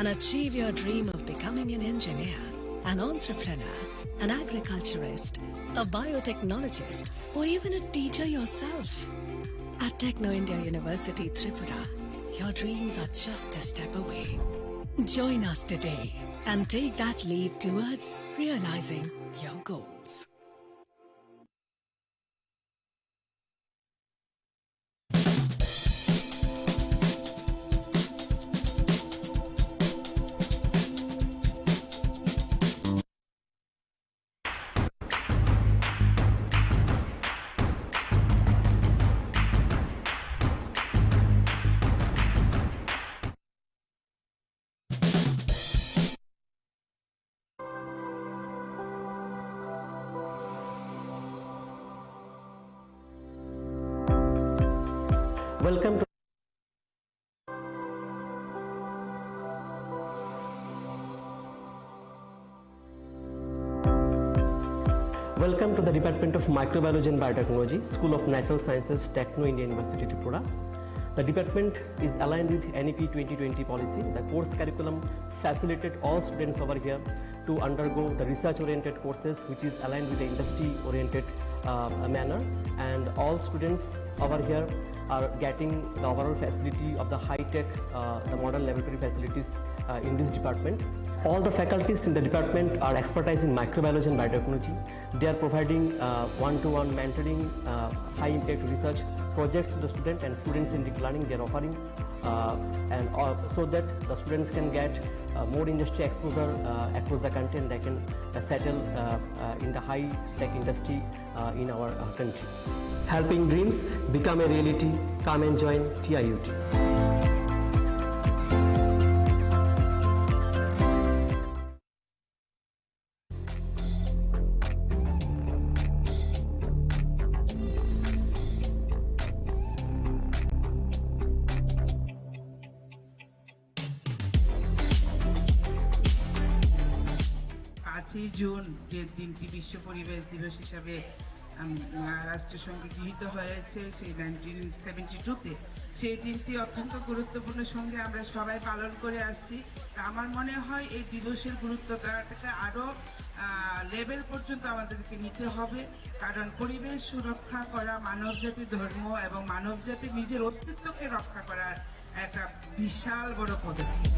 and achieve your dream of becoming an engineer, an entrepreneur, an agriculturist, a biotechnologist, or even a teacher yourself. At Techno India University, Tripura, your dreams are just a step away. Join us today and take that leap towards realizing your goals. Welcome to the Department of Microbiology and Biotechnology, School of Natural Sciences, Techno India University, Tripura. The department is aligned with NEP 2020 policy. The course curriculum facilitated all students over here to undergo the research-oriented courses, which is aligned with the industry-oriented manner, and all students over here are getting the overall facility of the high-tech, the modern laboratory facilities in this department. All the faculties in the department are expertise in microbiology and biotechnology. They are providing one-to-one mentoring, high-impact research projects to the student, and students in deep learning they are offering, so that the students can get more industry exposure across the country, and they can settle in the high-tech industry in our country. Helping dreams become a reality. Come and join TIUT. June যে দিনটি বিশ্ব পরিবেশ দিবস হিসাবে রাষ্ট্রসংঘে গৃহীত হয়েছে সেই 1972-তে, সেই দিনটি অত্যন্ত গুরুত্বপূর্ণ সঙ্গে আমরা সবাই পালন করে আসছি। আমার মনে হয় এই দিবসের গুরুত্বটাকে আরো লেভেল পর্যন্ত আমাদেরকে নিতে হবে, কারণ পরিবেশ সুরক্ষা করা মানবজাতির ধর্ম এবং মানবজাতির নিজের অস্তিত্বকে রক্ষা করার একটা বিশাল বড় পদক্ষেপ।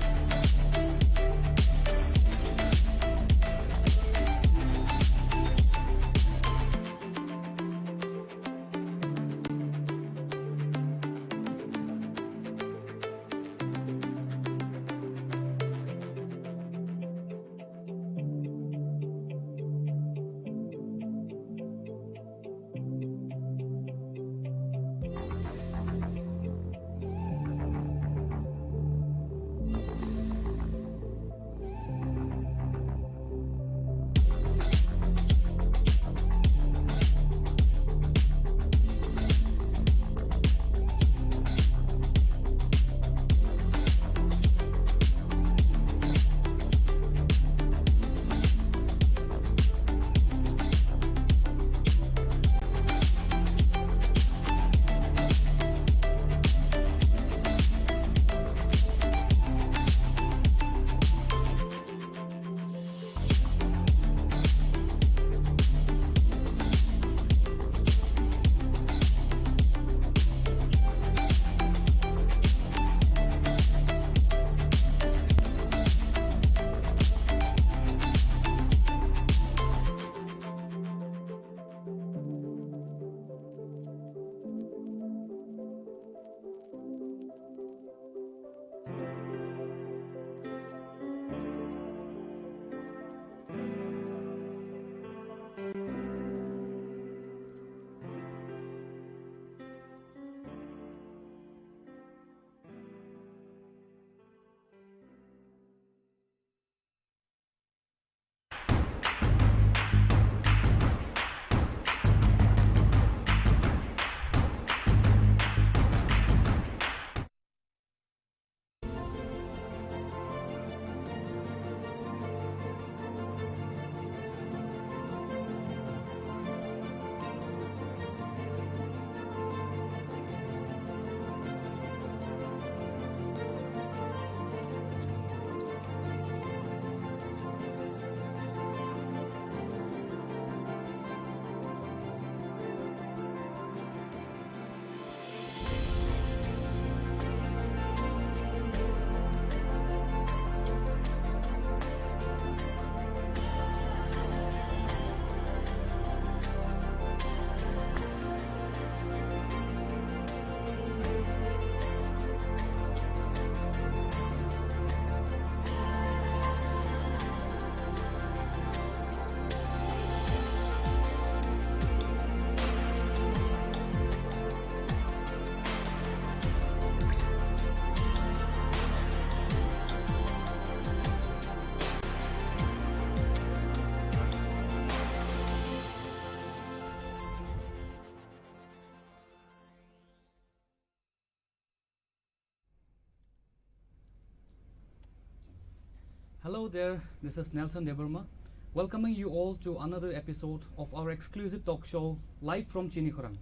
Hello there, this is Nelson Deburma, welcoming you all to another episode of our exclusive talk show live from Chini Khorang.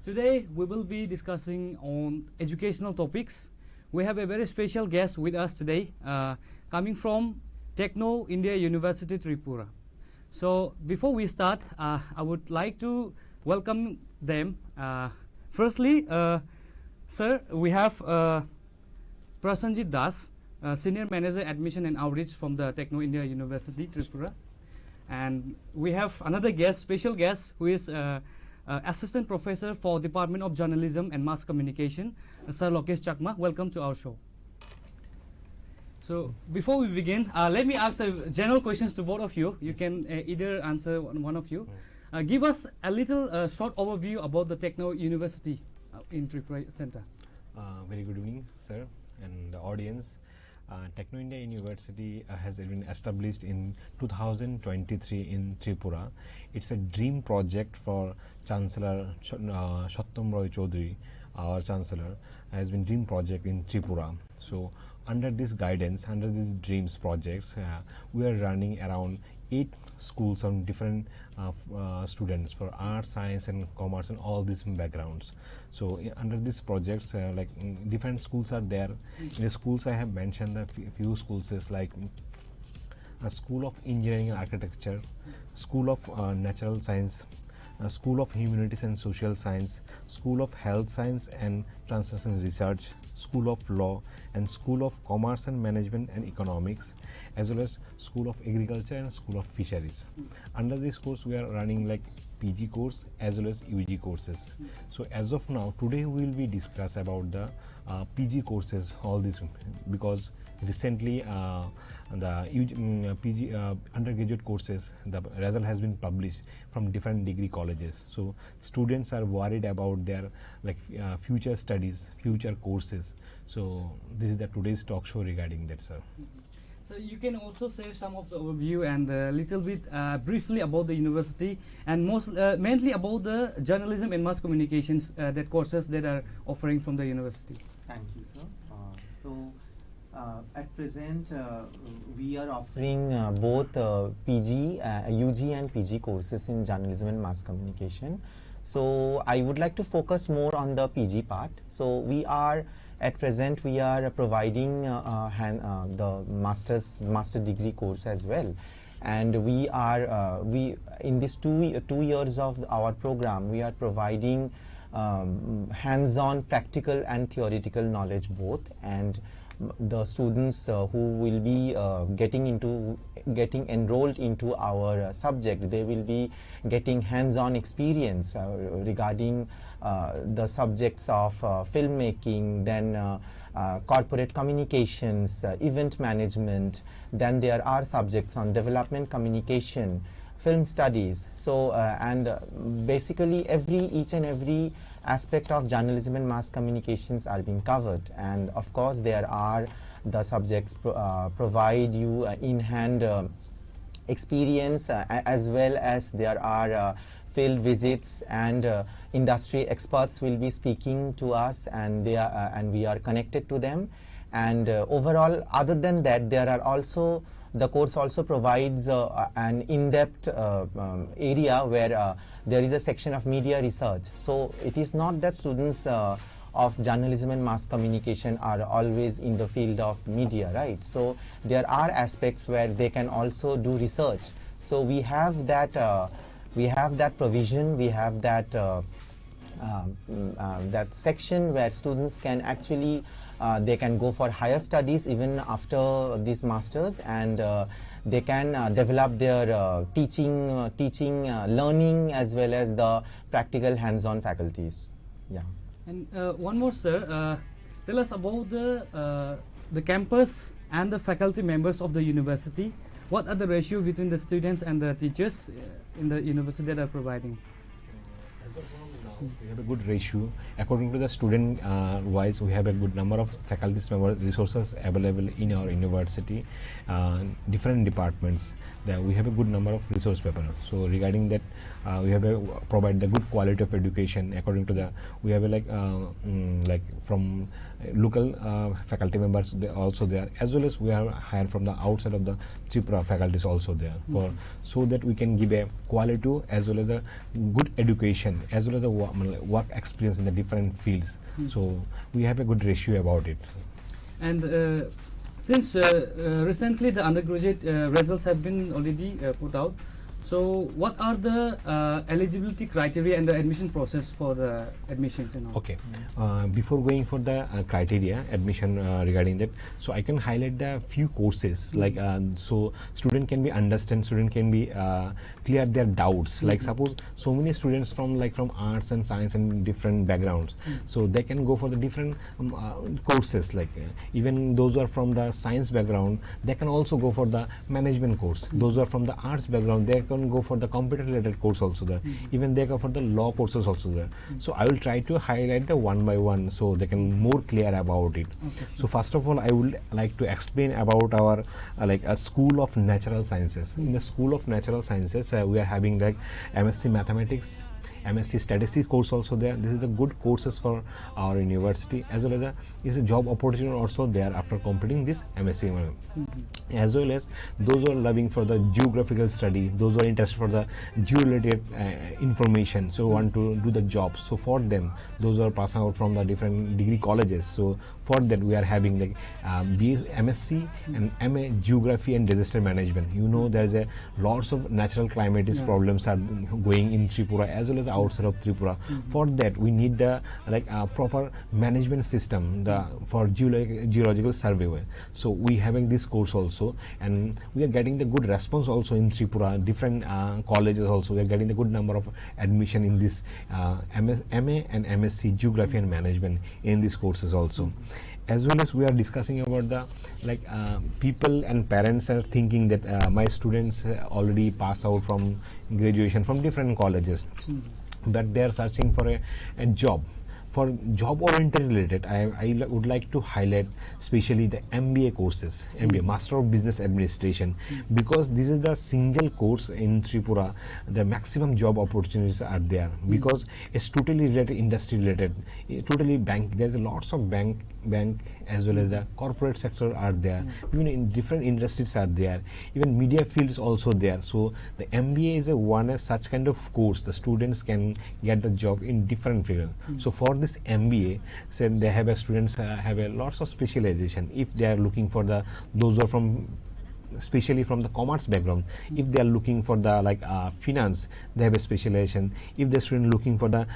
Today we will be discussing on educational topics. We have a very special guest with us today, coming from Techno India University Tripura. So before we start, I would like to welcome them. Firstly, sir, we have Prasanjit Das, Senior Manager Admission and Outreach from the Techno India University Tripura. And we have another guest, special guest, who is Assistant Professor for Department of Journalism and Mass Communication, Sir Lokesh Chakma. Welcome to our show. So before we begin, let me ask general questions to both of you. You can either answer one of you. Give us a little short overview about the Techno University in Tripura Center. Very good evening, sir, and the audience. Techno India University has been established in 2023 in Tripura. It's a dream project for Chancellor Sattam Roy Chaudhary, our Chancellor, has been dream project in Tripura. So under this guidance, under these dreams projects, we are running around 8 schools on different students for art, science and commerce and all these backgrounds. So under these projects, different schools are there. In the schools I have mentioned a few schools is like a School of Engineering and Architecture, School of Natural Science, School of Humanities and Social Science, School of Health Science and Translation Research, School of Law, and School of Commerce and Management and Economics, as well as School of Agriculture and School of Fisheries. Under this course we are running like PG course as well as UG courses. So as of now, today we will be discuss about the PG courses, all this, because recently the PG undergraduate courses, the result has been published from different degree colleges. So students are worried about their future studies, future courses. So this is the today's talk show regarding that, sir. So you can also say some of the overview and a little bit briefly about the university, and mainly about the journalism and mass communications that courses that are offering from the university. Thank you, sir. At present, we are offering both PG, UG and PG courses in journalism and mass communication. So I would like to focus more on the PG part. So at present we are providing the master degree course as well, and we in this two years of our program we are providing hands-on practical and theoretical knowledge both, and the students who will be getting enrolled into our subject, they will be getting hands-on experience regarding the subjects of filmmaking, then corporate communications, event management, then there are subjects on development communication, film studies. So basically each and every aspect of journalism and mass communications are being covered, and of course there are the subjects provide you in-hand experience, as well as there are field visits, and industry experts will be speaking to us, and we are connected to them. And overall, other than that, there are also the course also provides an in-depth area where there is a section of media research. So it is not that students of journalism and mass communication are always in the field of media, right? So there are aspects where they can also do research. So we have that provision, we have that that section where students can actually they can go for higher studies even after these masters, and they can develop their teaching, learning, as well as the practical hands-on faculties. Yeah. And one more, sir, tell us about the campus and the faculty members of the university. What are the ratio between the students and the teachers in the university that are providing? As of now, We have a good ratio. According to the student wise, we have a good number of faculties member resources available in our university, different departments. We have a good number of resource paper. So regarding that, we have provide the good quality of education. According to the, we have like from local faculty members they also there, as well as we are hired from the outside of the Tripura faculties also there, for so that we can give a quality as well as a good education as well as a work experience in the different fields. So we have a good ratio about it. And since recently the undergraduate results have been already put out, so what are the eligibility criteria and the admission process for the admissions and all? Okay. Before going for the criteria admission regarding that, so I can highlight the few courses like so student can be understand, student can be clear their doubts. Like suppose so many students from arts and science and different backgrounds, so they can go for the different courses. Like even those who are from the science background, they can also go for the management course. Those who are from the arts background, they can go for the computer related course also there. Even they go for the law courses also there. So I will try to highlight the one by one so they can more clear about it. So first of all, I would like to explain about our like a school of natural sciences. In the school of natural sciences, we are having like MSc mathematics, MSc statistics course also there. This is the good courses for our university, as well as is a job opportunity also there after completing this MSc. As well as those who are loving for the geographical study, those who are interested for the geo-related information, so want to do the job. So for them, those who are passing out from the different degree colleges, so for that we are having like MSc and MA Geography and Disaster Management. You know, there is a lots of natural climatic problems are going in Tripura as well as outside of Tripura. For that we need the proper management system for geological survey. So we having this course also, and we are getting the good response also in Tripura. Different colleges also we are getting the good number of admission in this MA and MSc Geography and Management in these courses also. As well as we are discussing about the people and parents are thinking that my students already pass out from graduation from different colleges, but they are searching for a job. For job oriented related, I would like to highlight especially the MBA courses, MBA Master of Business Administration, because this is the single course in Tripura. The maximum job opportunities are there because it's totally related, industry related, totally bank. There's lots of bank as well as the corporate sector are there. Even in different industries are there. Even media fields also there. So the MBA is one such kind of course. The students can get the job in different fields. So for this MBA, say they have a students have a lots of specialization. If they are looking for those who are from especially from the commerce background, if they are looking for the finance, they have a specialization. If the student looking for the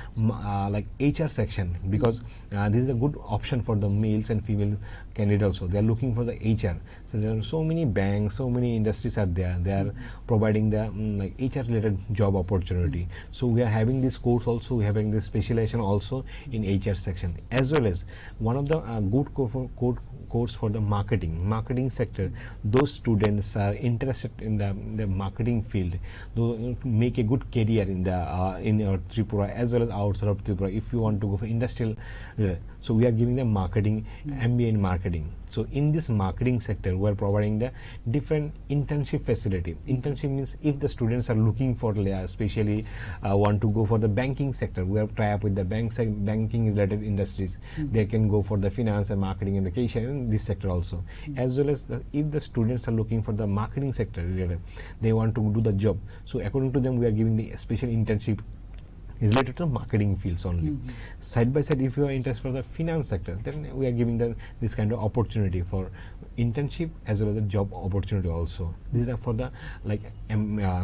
HR section, because this is a good option for the males and female candidate also, they are looking for the HR. So there are so many banks, so many industries are there, they are providing the HR related job opportunity. So we are having this course also, we are having this specialization also in HR section, as well as one of the good course for the marketing sector. Those students are interested in the marketing field, to make a good career in our Tripura as well as outside of Tripura. If you want to go for industrial, so we are giving them marketing, MBA in marketing. So in this marketing sector, we are providing the different internship facility. Internship means if the students are looking for especially want to go for the banking sector, we have tie up with the banking related industries. They can go for the finance and marketing and education in this sector also. As well as if the students are looking for the marketing sector related, they want to do the job. So according to them, we are giving the special internship related to marketing fields only. Side by side, if you are interested for the finance sector, then we are giving this kind of opportunity for internship as well as a job opportunity also. These are for the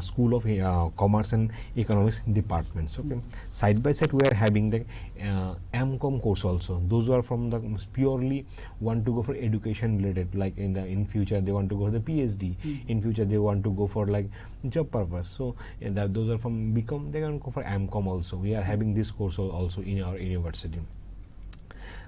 School of Commerce and Economics departments. Okay. Side by side, we are having the MCom course also. Those who are from the purely want to go for education related, like in future they want to go for the PhD. In future they want to go for job purpose. So those are from BCom, they can go for MCom also. We are having this course also in our university.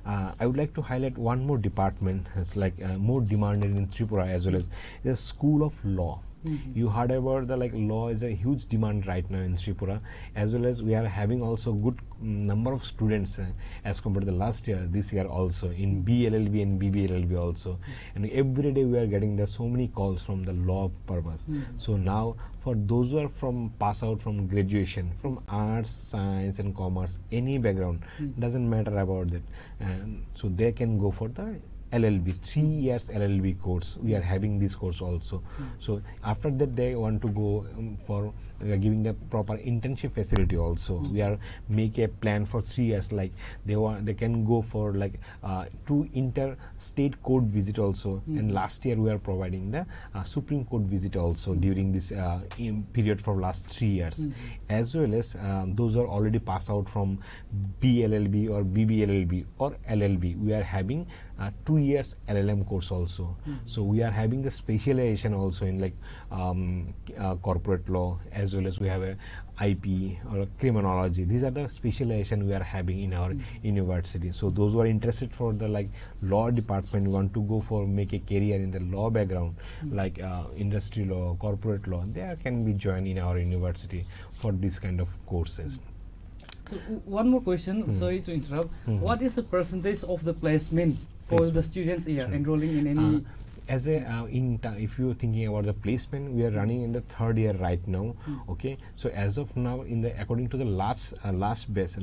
I would like to highlight one more department that's more demanded in Tripura as well as the School of Law. You heard about the law is a huge demand right now in Tripura, as well as we are having also good number of students as compared to the last year, this year also in BLLB and BBLLB also, and every day we are getting there so many calls from the law purpose. So now for those who are from pass out from graduation from arts, science and commerce, any background, doesn't matter about that, and so they can go for the LLB, 3 years LLB course. We are having this course also. So after that they want to go for giving the proper internship facility also. We are make a plan for 3 years, like they can go for 2 inter-state court visit also. And last year we are providing the Supreme Court visit also during this period for last 3 years. As well as those are already passed out from BLLB or BBLLB or LLB. We are having 2 years LLM course also. So we are having the specialization also in corporate law, as well as we have a IP or criminology. These are the specialization we are having in our university. So those who are interested for the law department, want to go for make a career in the law background, industry law, corporate law, they can be joined in our university for this kind of courses. So one more question, sorry to interrupt. What is the percentage of the placement for the students here enrolling in any? As a if you are thinking about the placement, we are running in the 3rd year right now. Okay, so as of now, in the according to the last batch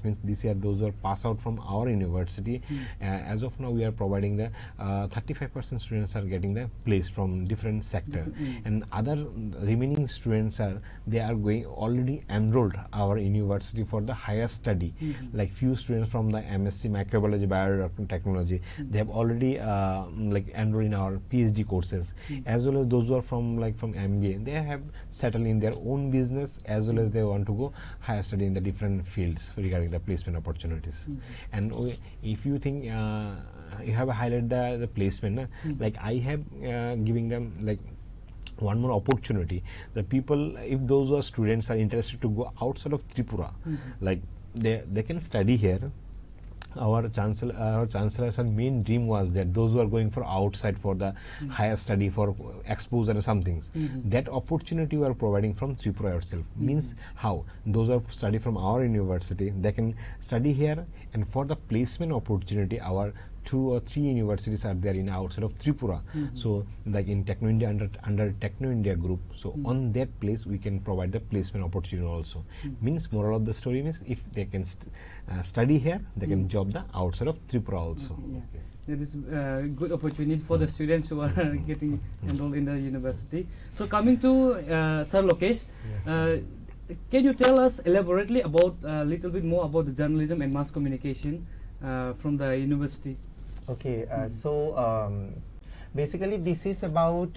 means this year those who are pass out from our university, as of now we are providing the 35% students are getting the place from different sector, and other remaining students are going already enrolled our university for the higher study. Like few students from the MSc microbiology biotechnology, they have already enrolled in our PhD courses, as well as those who are from MBA, they have settled in their own business, as well as they want to go higher study in the different fields regarding the placement opportunities. And if you think you have highlighted the placement, I have giving them one more opportunity. The people, if those are students are interested to go outside of Tripura, they can study here. Our chancellor's main dream was that those who are going for outside for the higher study, for exposure and some things, that opportunity we are providing from Tripura itself. Means how those who are study from our university, they can study here, and for the placement opportunity, our 2 or 3 universities are there in outside of Tripura. So in Techno India, under Techno India group, so on that place we can provide the placement opportunity also. Means moral of the story means if they can study here, they can job the outside of Tripura also. That is a good opportunity for the students who are getting enrolled in the university. So coming to Sir Lokesh, can you tell us elaborately about a little bit more about the journalism and mass communication from the university? Okay, so basically this is about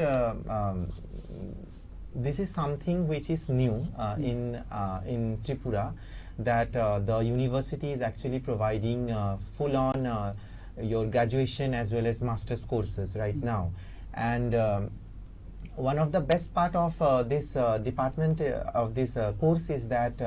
this is something which is new in Tripura, that the university is actually providing full-on your graduation as well as master's courses right now. And one of the best part of this department of this course is that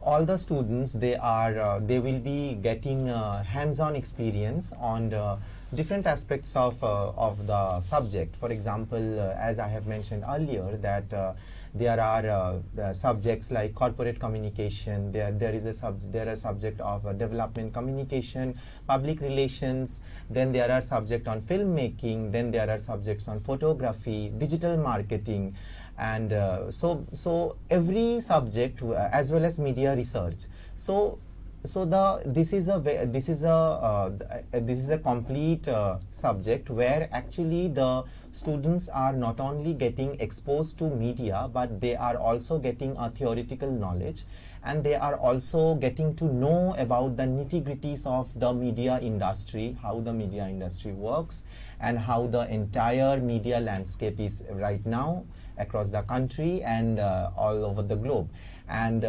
all the students, they will be getting hands-on experience on the different aspects of the subject. For example, as I have mentioned earlier, that there are subjects like corporate communication, there are subject of development communication, public relations, then there are subject on filmmaking, then there are subjects on photography, digital marketing, and so every subject as well as media research. So this is a complete subject where actually the students are not only getting exposed to media, but they are also getting a theoretical knowledge, and they are also getting to know about the nitty-gritties of the media industry, how the media industry works, and how the entire media landscape is right now across the country and all over the globe. And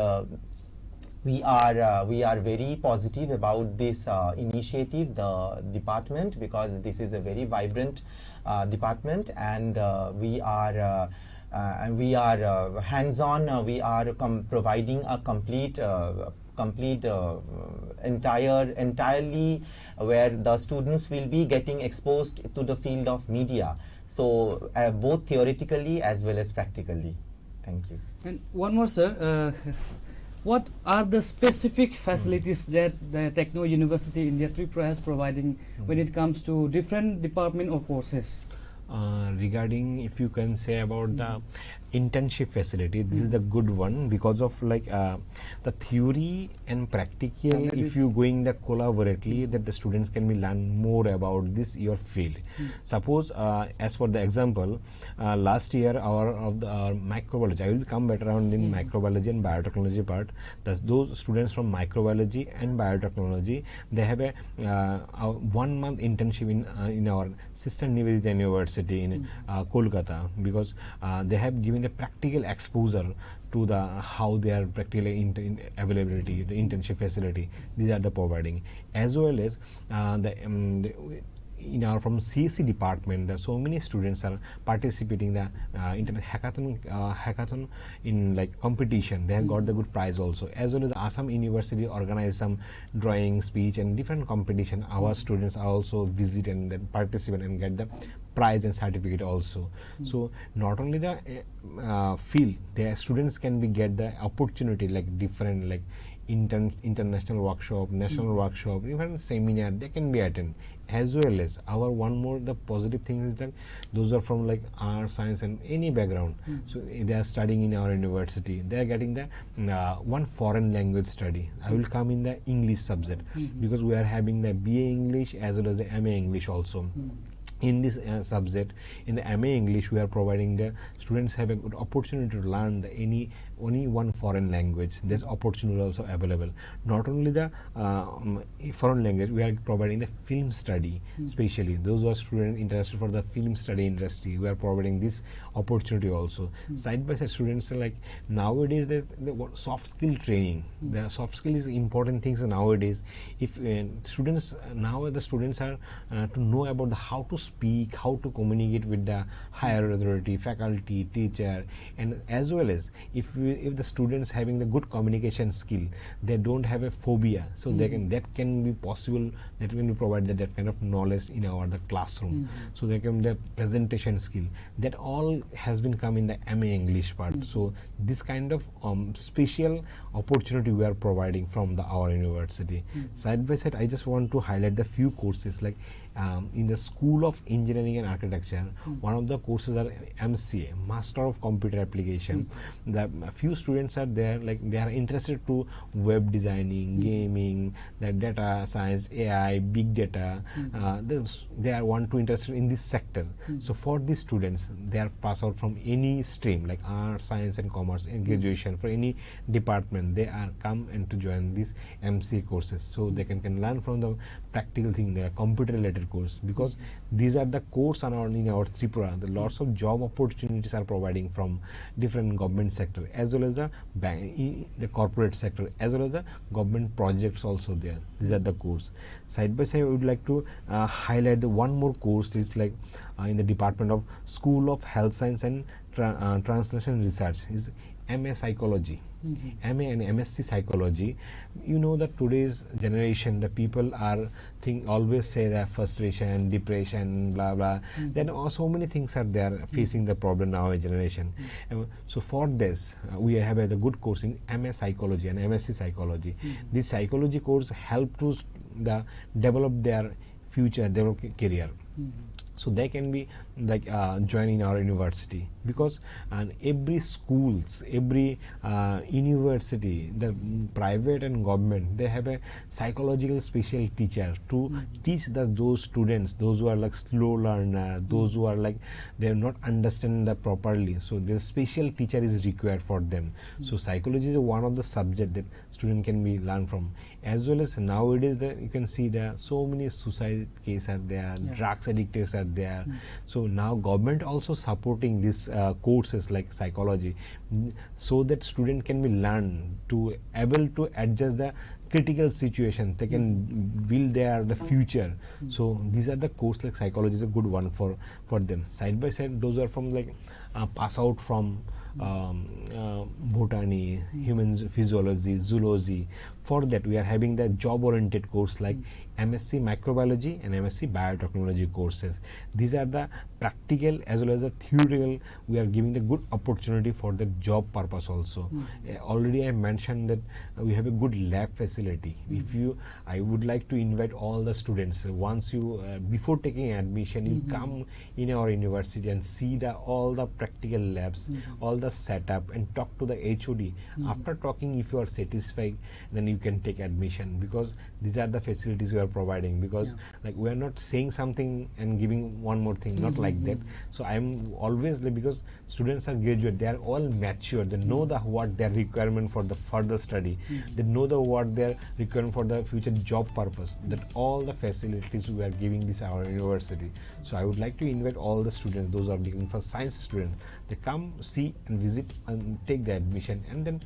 we are very positive about this initiative, the department, because this is a very vibrant department, and we are hands-on. We are providing a complete entirely where the students will be getting exposed to the field of media. So both theoretically as well as practically. Thank you. And one more, sir. What are the specific facilities that the Techno University India Tripura has providing when it comes to different department or courses? Regarding, if you can say about the internship facility, this is the good one, because of like the theory and practical, if you going the collaboratively, that the students can be learn more about this your field. Suppose as for the example, last year our microbiology, I will come better around in microbiology and biotechnology part. Those students from microbiology and biotechnology, they have a 1 month internship in our sister Nivedita University in Kolkata, because they have given the practical exposure to the how they are practically availability, the internship facility. These are the providing, as well as in our from CSC department, so many students are participating the internet hackathon in like competition. They have got the good prize also, as well as Assam University organize some drawing, speech and different competition. Our students are also visit and then participate and get the prize and certificate also. So not only the field, the students can be get the opportunity like different like international workshop, national workshop, even seminar they can be attend, as well as our one more the positive thing is that those are from like art, science and any background. So they are studying in our university, they are getting the one foreign language study. I will come in the English subject, because we are having the BA English as well as the MA English also. In this subject, in the MA English, we are providing the students have a good opportunity to learn the only one foreign language. This opportunity also available. Not only the foreign language, we are providing the film study, especially those who are students interested for the film study industry. We are providing this opportunity also. Side by side, students are like nowadays the soft skill training. The soft skill is important things nowadays. If students now the students are to know about the how to speak, how to communicate with the higher authority, faculty, teacher, and as well as if the students having the good communication skill, they don't have a phobia, so they can that can be possible, that can be provided that kind of knowledge in our the classroom. So they can the presentation skill, that all has been come in the MA English part. So this kind of special opportunity we are providing from our university. Side by side, I just want to highlight the few courses like in the School of Engineering and Architecture, one of the courses are MCA, Master of Computer Application. The few students are there, like they are interested to web designing, gaming, the data science, AI, big data. They are want to interested in this sector. So for these students, they are pass out from any stream like art, science and commerce in graduation, for any department they are come and to join these MCA courses, so they can learn from the practical thing, the computer related course, because these are the course around in our Tripura. The lots of job opportunities are providing from different government sector, as well as the corporate sector, as well as the government projects also there. These are the course. Side by side, I would like to highlight the one more course is like in the Department of School of Health Science and Translation Research is MA Psychology. MA and MSc Psychology. You know that today's generation, the people are always say that frustration, depression, blah blah. Then so many things are there facing the problem now in generation. So for this, we have a good course in MA Psychology and MSc Psychology. This psychology course help to develop their future, develop career. So they can be like joining our university, because every schools, every university, the private and government, they have a psychological special teacher to teach those students, those who are like slow learner, those who are like they are not understand that properly. So the special teacher is required for them. So psychology is one of the subject that student can be learn from, as well as nowadays you can see there are so many suicide cases are there, drugs addicts are there. So now government also supporting these courses like psychology, so that student can be learn to able to adjust the critical situation, they can build their the future. So these are the course like psychology is a good one for them. Side by side, those are from like pass out from botany, human physiology, zoology. For that, we are having the job-oriented course like MSc Microbiology and MSc Biotechnology courses. These are the practical as well as the theoretical. We are giving the good opportunity for the job purpose also. Already I mentioned that we have a good lab facility. If you, I would like to invite all the students. Once you, before taking admission, you come in our university and see the all the practical labs, all the setup, and talk to the HOD. After talking, if you are satisfied, then you can take admission, because these are the facilities we are providing. Because like we are not saying something and giving one more thing, not like that. So I am always like, because students are graduate, they are all mature, they know the what their requirement for the further study, they know the what their requirement for the future job purpose. That all the facilities we are giving this our university. So I would like to invite all the students, those are looking for science students, they come see and visit and take the admission and then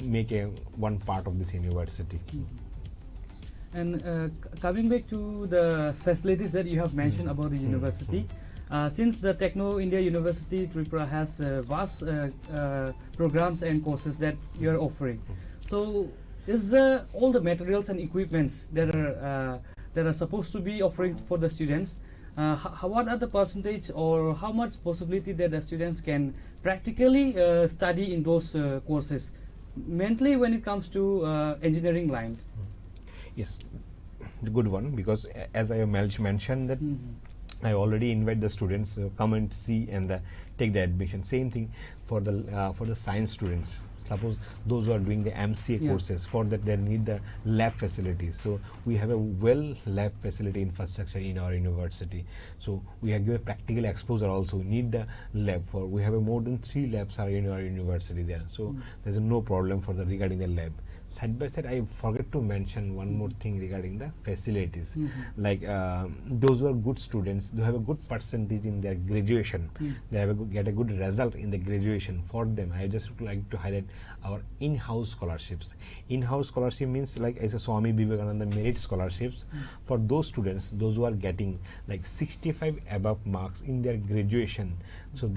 make a one part of this university. And coming back to the facilities that you have mentioned about the university, since the Techno India University Tripura has vast programs and courses that you are offering, so is the all the materials and equipments that are supposed to be offering for the students, what are the percentage or how much possibility that the students can practically study in those courses, mainly when it comes to engineering lines? Yes, the good one, because as I mentioned that I already invite the students come and see and take the admission. Same thing for the science students. Suppose those who are doing the MCA courses, for that they need the lab facilities. So we have a well lab facility infrastructure in our university. So we have given practical exposure also. We need the lab for. We have more than 3 labs are in our university there. So there's no problem for the regarding the lab. Side by side, I forget to mention one more thing regarding the facilities. Like those who are good students, they have a good percentage in their graduation. They have get a good result in the graduation. For them, I just would like to highlight our in-house scholarships. In-house scholarship means like as a Swami Vivekananda merit scholarships for those students, those who are getting like 65 above marks in their graduation. So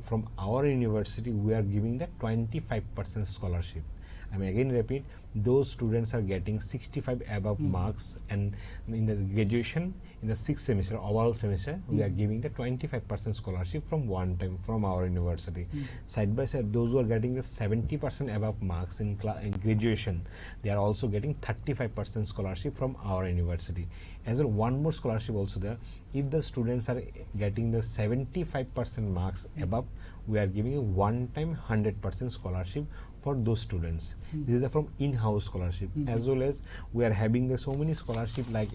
from our university, we are giving the 25% scholarship. I mean, again repeat, those students are getting 65 above marks, and in the graduation, in the 6th semester, overall semester, we are giving the 25% scholarship from one time from our university. Side by side, those who are getting the 70% above marks in graduation, they are also getting 35% scholarship from our university. As well, one more scholarship also there. If the students are getting the 75% marks above, we are giving a one-time 100% scholarship for those students. These are from in-house scholarship. As well as we are having so many scholarship like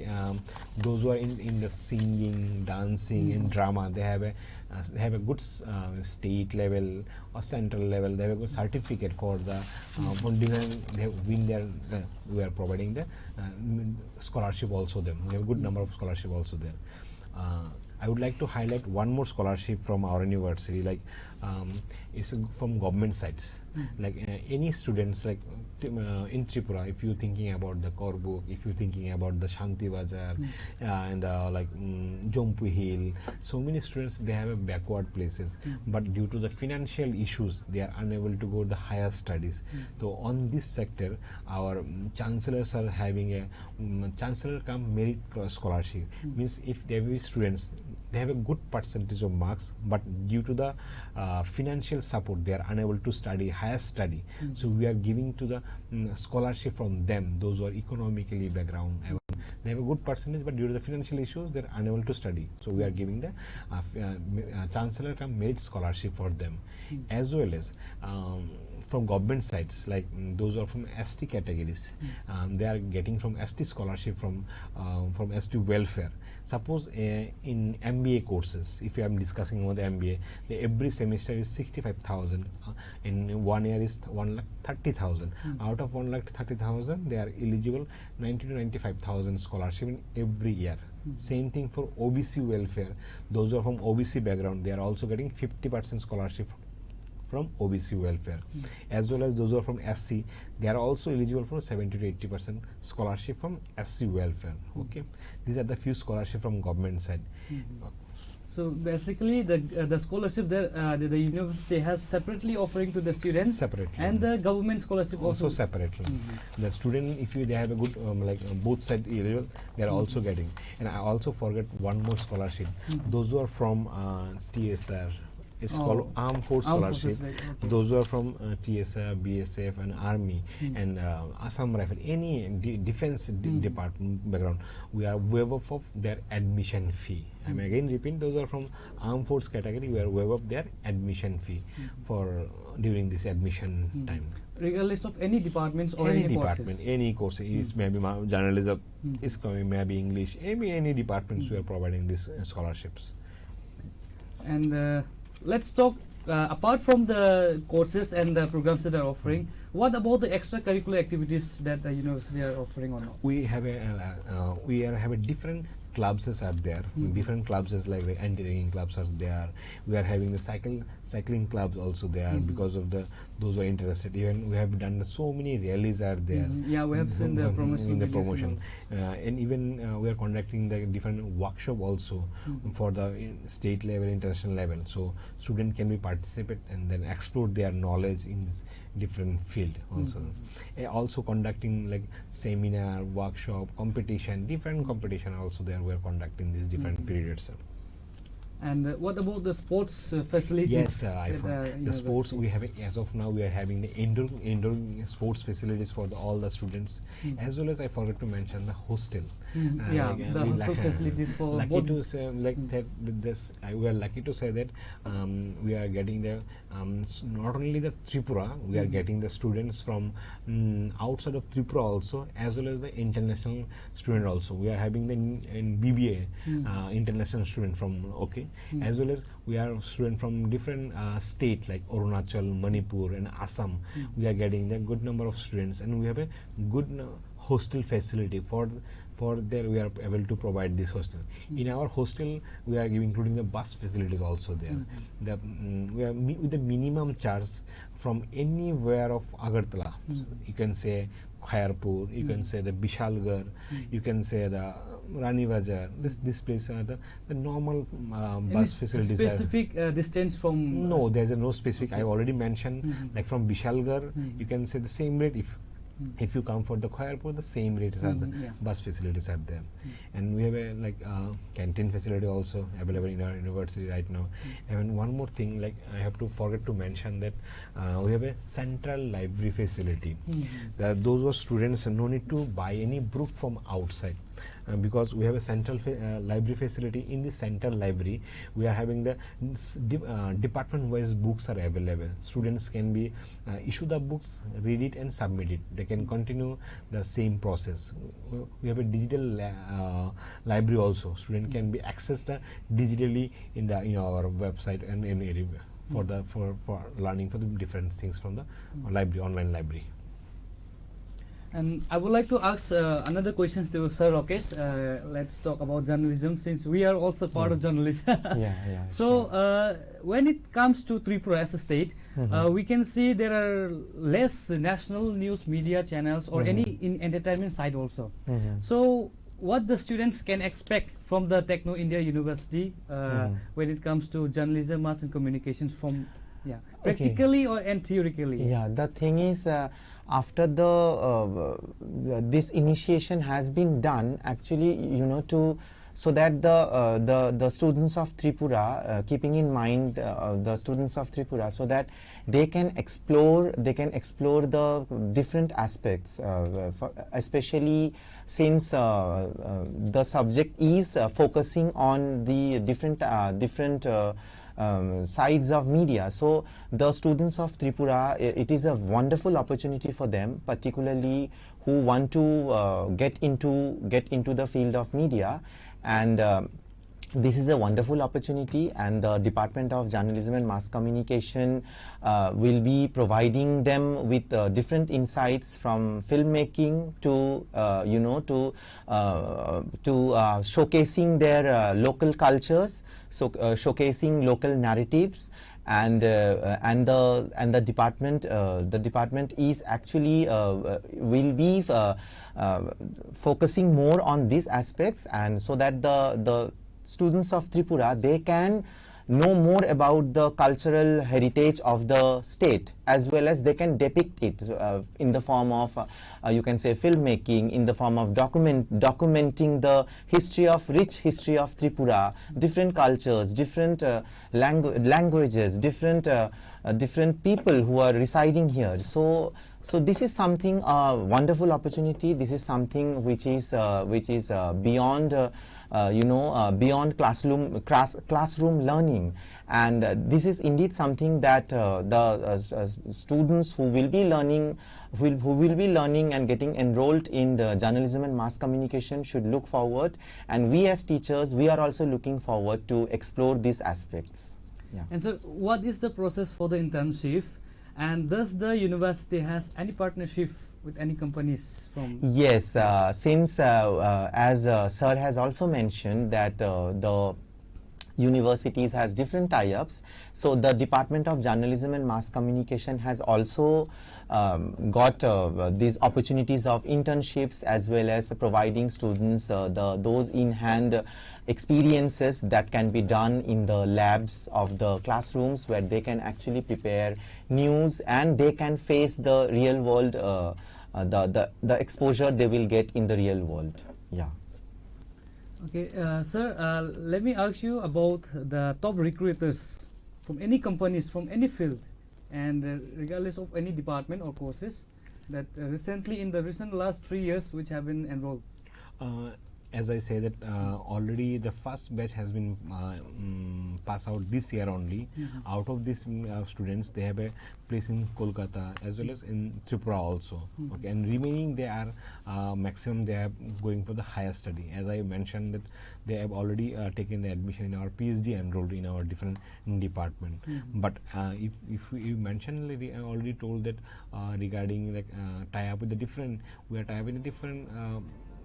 those who are in the singing, dancing and drama, they have a good state level or central level, they have a good certificate for the they win their we are providing the scholarship also them. We have a good number of scholarship also there. I would like to highlight one more scholarship from our university, like it's from government sides. Like any students, like in Tripura, if you're thinking about the Korbuk, if you're thinking about the Shanti Bazar and like Jompu Hill, so many students, they have a backward places, but due to the financial issues, they are unable to go to the higher studies. So on this sector, our chancellors are having a chancellor come merit scholarship. Means if there be students, they have a good percentage of marks, but due to the financial support, they are unable to study higher study. So we are giving to the scholarship from them, those who are economically background. They have a good percentage, but due to the financial issues, they are unable to study. So we are giving the chancellor come merit scholarship for them. As well as from government sides, like those are from ST categories, they are getting from ST scholarship from ST welfare. Suppose in MBA courses, if I am discussing about the MBA, every semester is 65,000. In 1 year is 1,30,000. Out of 1,30,000, they are eligible 90 to 95,000 scholarship in every year. Same thing for OBC welfare. Those who are from OBC background, they are also getting 50% scholarship from OBC welfare, as well as those who are from SC, they are also eligible for 70 to 80% scholarship from SC welfare. Okay, these are the few scholarship from government side. So basically, the scholarship that the university has separately offering to the students, Separately. and the government scholarship Also separately. The student, if they have a good both side eligible, they are also getting. And I also forget one more scholarship. Those who are from TSR, it's called Armed Force Scholarship. Those who are from TSR, BSF, and Army, and Assam Rifle, any defense department background, we are waive off of their admission fee. I'm again repeating, those are from Armed Force category, we are waive off their admission fee for during this admission time. Regardless of any departments or Any any department, courses. any course, is maybe journalism, is maybe English, any departments we are providing these scholarships. And let's talk apart from the courses and the programs that are offering. What about the extracurricular activities that the university are offering or not? We have a different clubs are there. Different clubs like the engineering clubs are there. We are having the cycling clubs also there because of those who are interested. Even we have done so many rallies are there. Yeah, we have seen the promotion. In the promotion, and even we are conducting the different workshop also for the state level, international level. So student can be participate and then explore their knowledge in this different field also. Also conducting like seminar, workshop, competition, different competition also there we are conducting these different periods. And what about the sports facilities? Yes, the sports university? we have, as of now we are having the indoor sports facilities for all the students, as well as I forgot to mention the hostel. Yeah, the hostel facilities for lucky both. to say we are lucky to say that we are getting the not only the Tripura, we are getting the students from outside of Tripura also, as well as the international student also. We are having the in BBA international student from as well as we are student from different states like Arunachal, Manipur, and Assam. We are getting a good number of students, and we have a good hostel facility for there we are able to provide this hostel. In our hostel we are including the bus facilities also there. We are with the minimum charge from anywhere of Agartala. You can say Khairpur, you can say the Bishalgarh, you can say the Rani Bazaar. This place are the normal bus facilities. Specific distance from? No, there is no specific. I already mentioned like from Bishalgarh, you can say the same rate. If you come for the Khairpur, the same rates are the bus facilities are there. And we have a canteen facility also available in our university right now. And one more thing, like I have to forget to mention that we have a central library facility. Those who are students no need to buy any book from outside. Because we have a central library facility. In the central library we are having the department wise books are available. Students can be issue the books, read it and submit it. They can continue the same process. We have a digital library also. Student can be accessed digitally in our website and in area for learning for the different things from the library, online library. And I would like to ask another questions to Sir Rakesh. Let's talk about journalism, since we are also part of journalism. So when it comes to Tripura as a state, we can see there are less national news media channels or any in entertainment side also. So what the students can expect from the Techno India University when it comes to journalism, mass and communications from practically or and theoretically? Yeah, the thing is, after this initiation has been done, actually, so that the students of Tripura, keeping in mind the students of Tripura, so that they can explore the different aspects, especially since the subject is focusing on the different sides of media. So the students of Tripura, it is a wonderful opportunity for them, particularly who want to get into the field of media, and this is a wonderful opportunity, and the Department of Journalism and Mass Communication will be providing them with different insights, from filmmaking to showcasing their local cultures. showcasing local narratives, and the department is actually will be focusing more on these aspects, and so that the students of Tripura, they can know more about the cultural heritage of the state, as well as they can depict it in the form of you can say filmmaking, in the form of documenting the rich history of Tripura, different cultures, different languages, different people who are residing here. So this is something wonderful opportunity. This is something which is beyond beyond classroom learning, and this is indeed something that the students who will be learning and getting enrolled in the journalism and mass communication should look forward, and we as teachers, we are also looking forward to explore these aspects. Yeah. And so, what is the process for the internship? And does the university has any partnership with any companies from? Yes, since as sir has also mentioned that the universities has different tie-ups, so the Department of Journalism and Mass Communication has also got these opportunities of internships, as well as providing students those in-hand experiences that can be done in the labs of the classrooms, where they can actually prepare news and they can face the real world, the exposure they will get in the real world. Yeah. Okay, sir, let me ask you about the top recruiters from any companies, from any field, and regardless of any department or courses that recently in the last 3 years which have been enrolled. As I say that already the first batch has been passed out this year only. Out of these students, they have a place in Kolkata as well as in Tripura also. Okay, and remaining they are maximum they are going for the higher study. As I mentioned that they have already taken the admission in our PhD, enrolled in our different department. But if you mentioned, I already told that regarding like tie up with the different, we are tie up with the different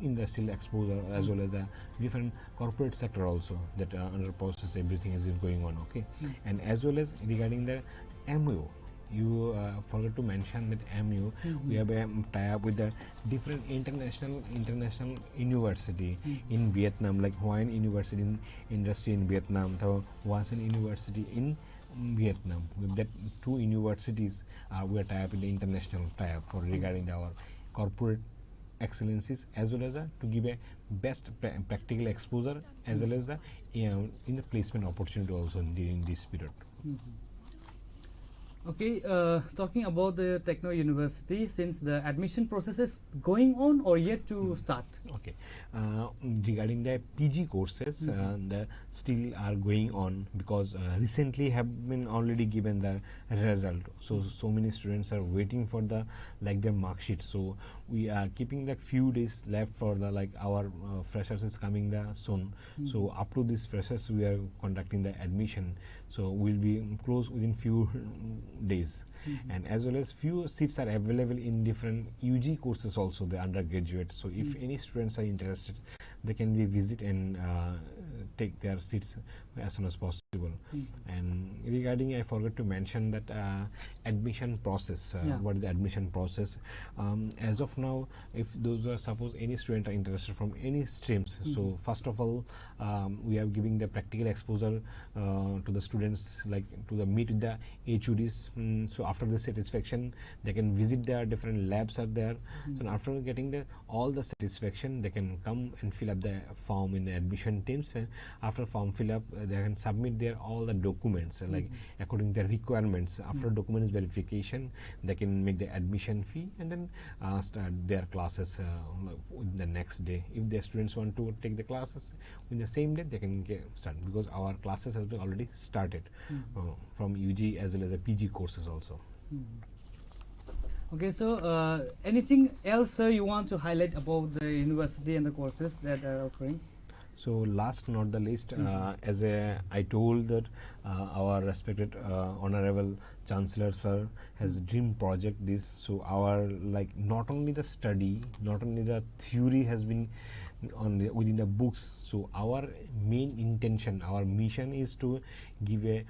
industrial exposure, as well as the different corporate sector also, that under process everything is going on. Okay, and as well as regarding the MU, you forgot to mention that MU, we have a tie-up with the different international university in Vietnam, like Hawaiian University in Industry in Vietnam, the Wasan University in Vietnam. With that two universities, we are tie-up in the international tie-up for regarding our corporate excellencies, as well as to give a best practical exposure, as well as the in the placement opportunity also during this period. Okay, talking about the Techno University, since the admission process is going on or yet to start? Okay, regarding the PG courses, the still are going on, because recently have been already given the result. So many students are waiting for the their mark sheet. So we are keeping the few days left for the our freshers is coming soon. So up to this freshers we are conducting the admission. So we'll be close within few days. And as well as few seats are available in different UG courses also, the undergraduate. So if any students are interested, they can be visit and take their seats as soon as possible. And regarding, I forgot to mention that admission process. What is the admission process? As of now, if those are suppose any student are interested from any streams, so first of all, we are giving the practical exposure to the students, like to the meet with the HUDs. So after the satisfaction, they can visit the different labs are there. So after getting all the satisfaction, they can come and fill up the form in the admission teams. After form fill up, they can submit their all the documents according to the requirements. After documents verification, they can make the admission fee and then start their classes the next day. If the students want to take the classes in the same day, they can start, because our classes has been already started from UG as well as the PG courses also. Okay, so anything else you want to highlight about the university and the courses that are offering? So last not the least, as I told that our respected honorable chancellor sir has dream project this. So our not only the study, not only the theory has been within the books. So our main intention, our mission is to give a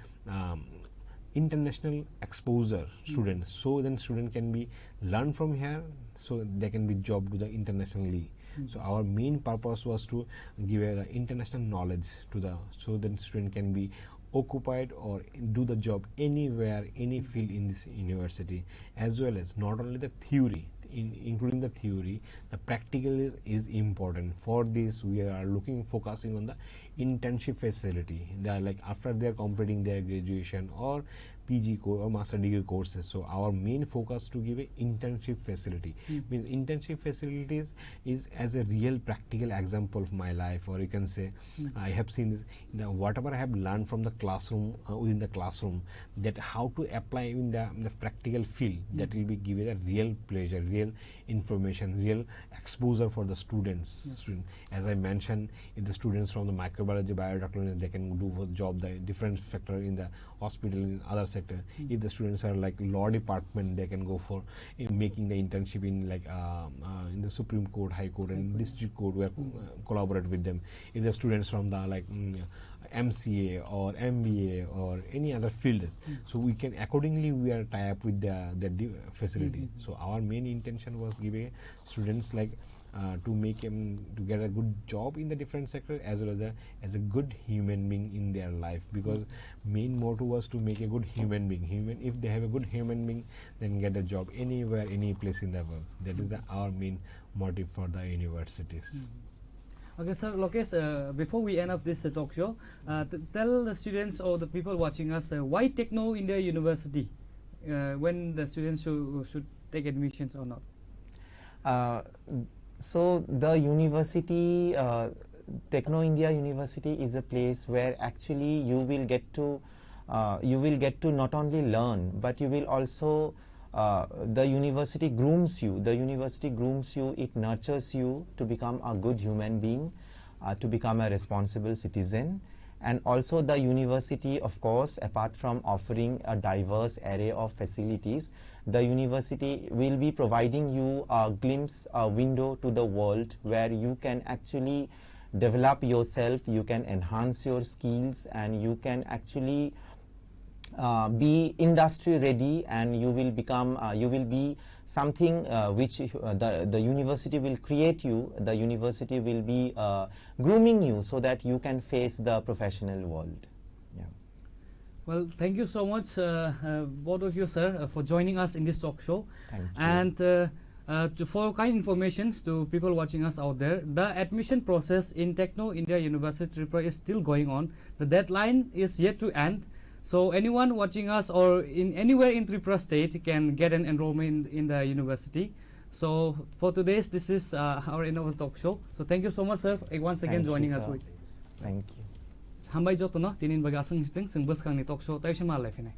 international exposure students, so then student can be learn from here, so they can be job to the internationally. So our main purpose was to give a international knowledge to the, so then student can be occupied or do the job anywhere, any field in this university, as well as not only the theory, including the theory, the practical is important. For this we are focusing on the internship facility. They are like after they are completing their graduation or PG or master degree courses, so our main focus to give a internship facility. Means internship facilities is as a real practical example of my life, or you can say I have seen this, whatever I have learned from the classroom, within the classroom, that how to apply in the practical field, that will be given a real pleasure, real information, real exposure for the students. As I mentioned, if the students from the microbiology, biotechnology, they can do for job the different sector in the hospital, in other sector. If the students are like law department, they can go for making the internship in like in the Supreme Court, High Court, and District Court, where collaborate with them. If the students from the like MCA or MBA or any other field, so we can accordingly we are tie up with the facility. So our main intention was giving students like to make them to get a good job in the different sector, as well as a good human being in their life, because main motto was to make a good human being. If they have a good human being, then get a job anywhere, any place in the world. That is our main motive for the universities. Okay, sir, Lokesh, before we end up this talk show, tell the students or the people watching us why Techno India University, when the students should take admissions or not. So the university, Techno India University, is a place where actually you will get to not only learn, but you will also the university grooms you. The university grooms you. It nurtures you to become a good human being, to become a responsible citizen. And also the university, of course, apart from offering a diverse array of facilities, the university will be providing you a glimpse, a window to the world, where you can actually develop yourself, you can enhance your skills, and you can actually be industry ready, and you will become you will be something which the university will create you. The university will be grooming you so that you can face the professional world. Yeah. Well, thank you so much, both of you, sir, for joining us in this talk show. Thank you. And for kind information to people watching us out there, the admission process in Techno India University Tripura is still going on. The deadline is yet to end. So anyone watching us or in anywhere in Tripura state can get an enrollment in the university. So for today's, this is our end of the talk show. So thank you so much, sir, once again joining us. Thank you. Hambai jotono tinin bagasang isting sing bus kang ni talk show tayo siya malay finay.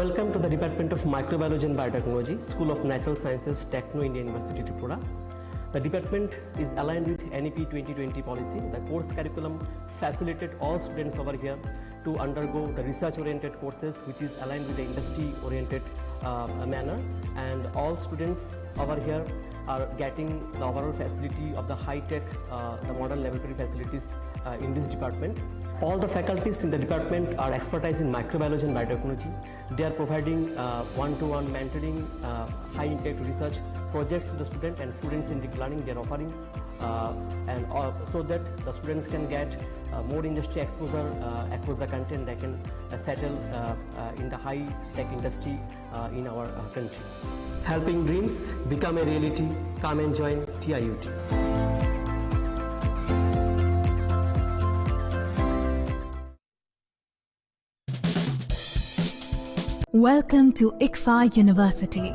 Welcome to the Department of Microbiology and Biotechnology, School of Natural Sciences, Techno, India University, Tripura. The department is aligned with NEP 2020 policy. The course curriculum facilitated all students over here to undergo the research-oriented courses, which is aligned with the industry-oriented manner. And all students over here are getting the overall facility of the high-tech, the modern laboratory facilities in this department. All the faculties in the department are expertise in microbiology and biotechnology. They are providing one-to-one mentoring, high-impact research projects to the student, and students in deep learning they are offering, so that the students can get more industry exposure across the country, and they can settle in the high-tech industry in our country. Helping dreams become a reality. Come and join TIUT. Welcome to ICFA University,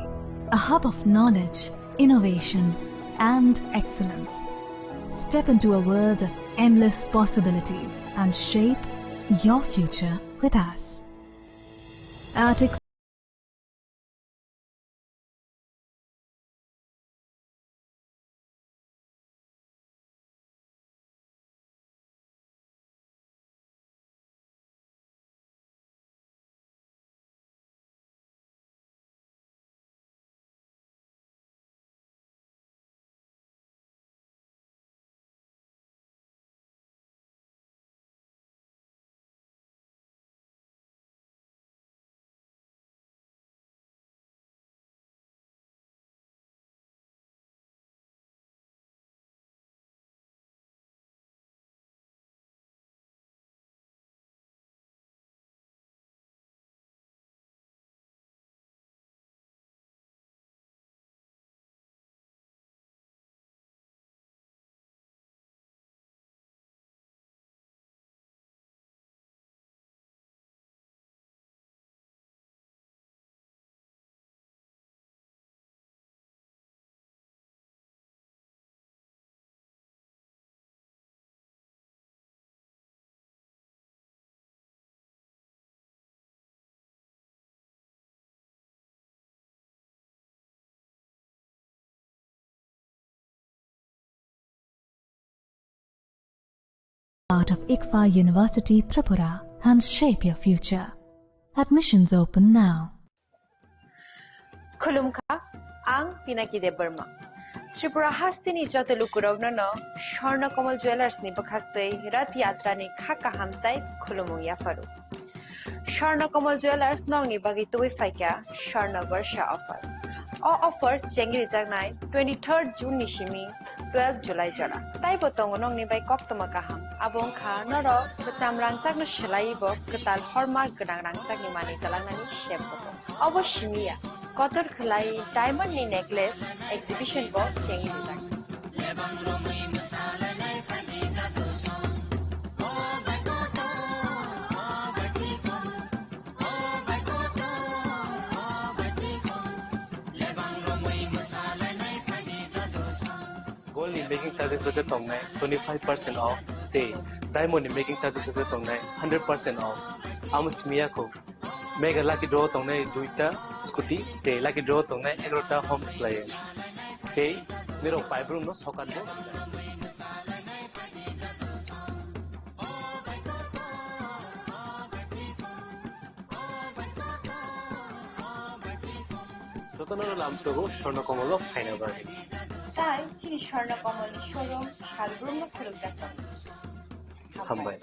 a hub of knowledge, innovation, and excellence. Step into a world of endless possibilities and shape your future with us. At ICFA part of ICFA University, Tripura, and shape your future. Admissions open now. Khulumkha, ang pinakide Burma. Tripura hastini jote lukurovna no, Sharna Kamal Jewelers ni bakhaktei Rath Yatra ni khaka hamtai khulumung yafaru. Sharna Kamal Jewelers nong ni bagi tuwi faika Sharna Varsha offer. All offers jengri jagnai 23rd June nishimi 12 July jara. Tai botong nong ni bai kok tumakaham. Abong kha noro kecam rancak no shelai bo ketal hallmark gedang rancak ni mani talang nani shep botong. Abo shimia kotor khlai diamond ni necklace exhibition bo jengri jagnai. Gold in making charges of the tongue 25% off. Day diamond in making charges of the tongue 100% off. Amus Miyako Mega lucky draw tongue duita scooty. Day lucky draw tongue agrota home appliance. Day Miro 5 room no sokando. Totanaro Lamsogo, Shorno Komolo, Hainabar. Tai Chini Khorang Tripura showroom Shalbrum no Khulumjakam. Hambai.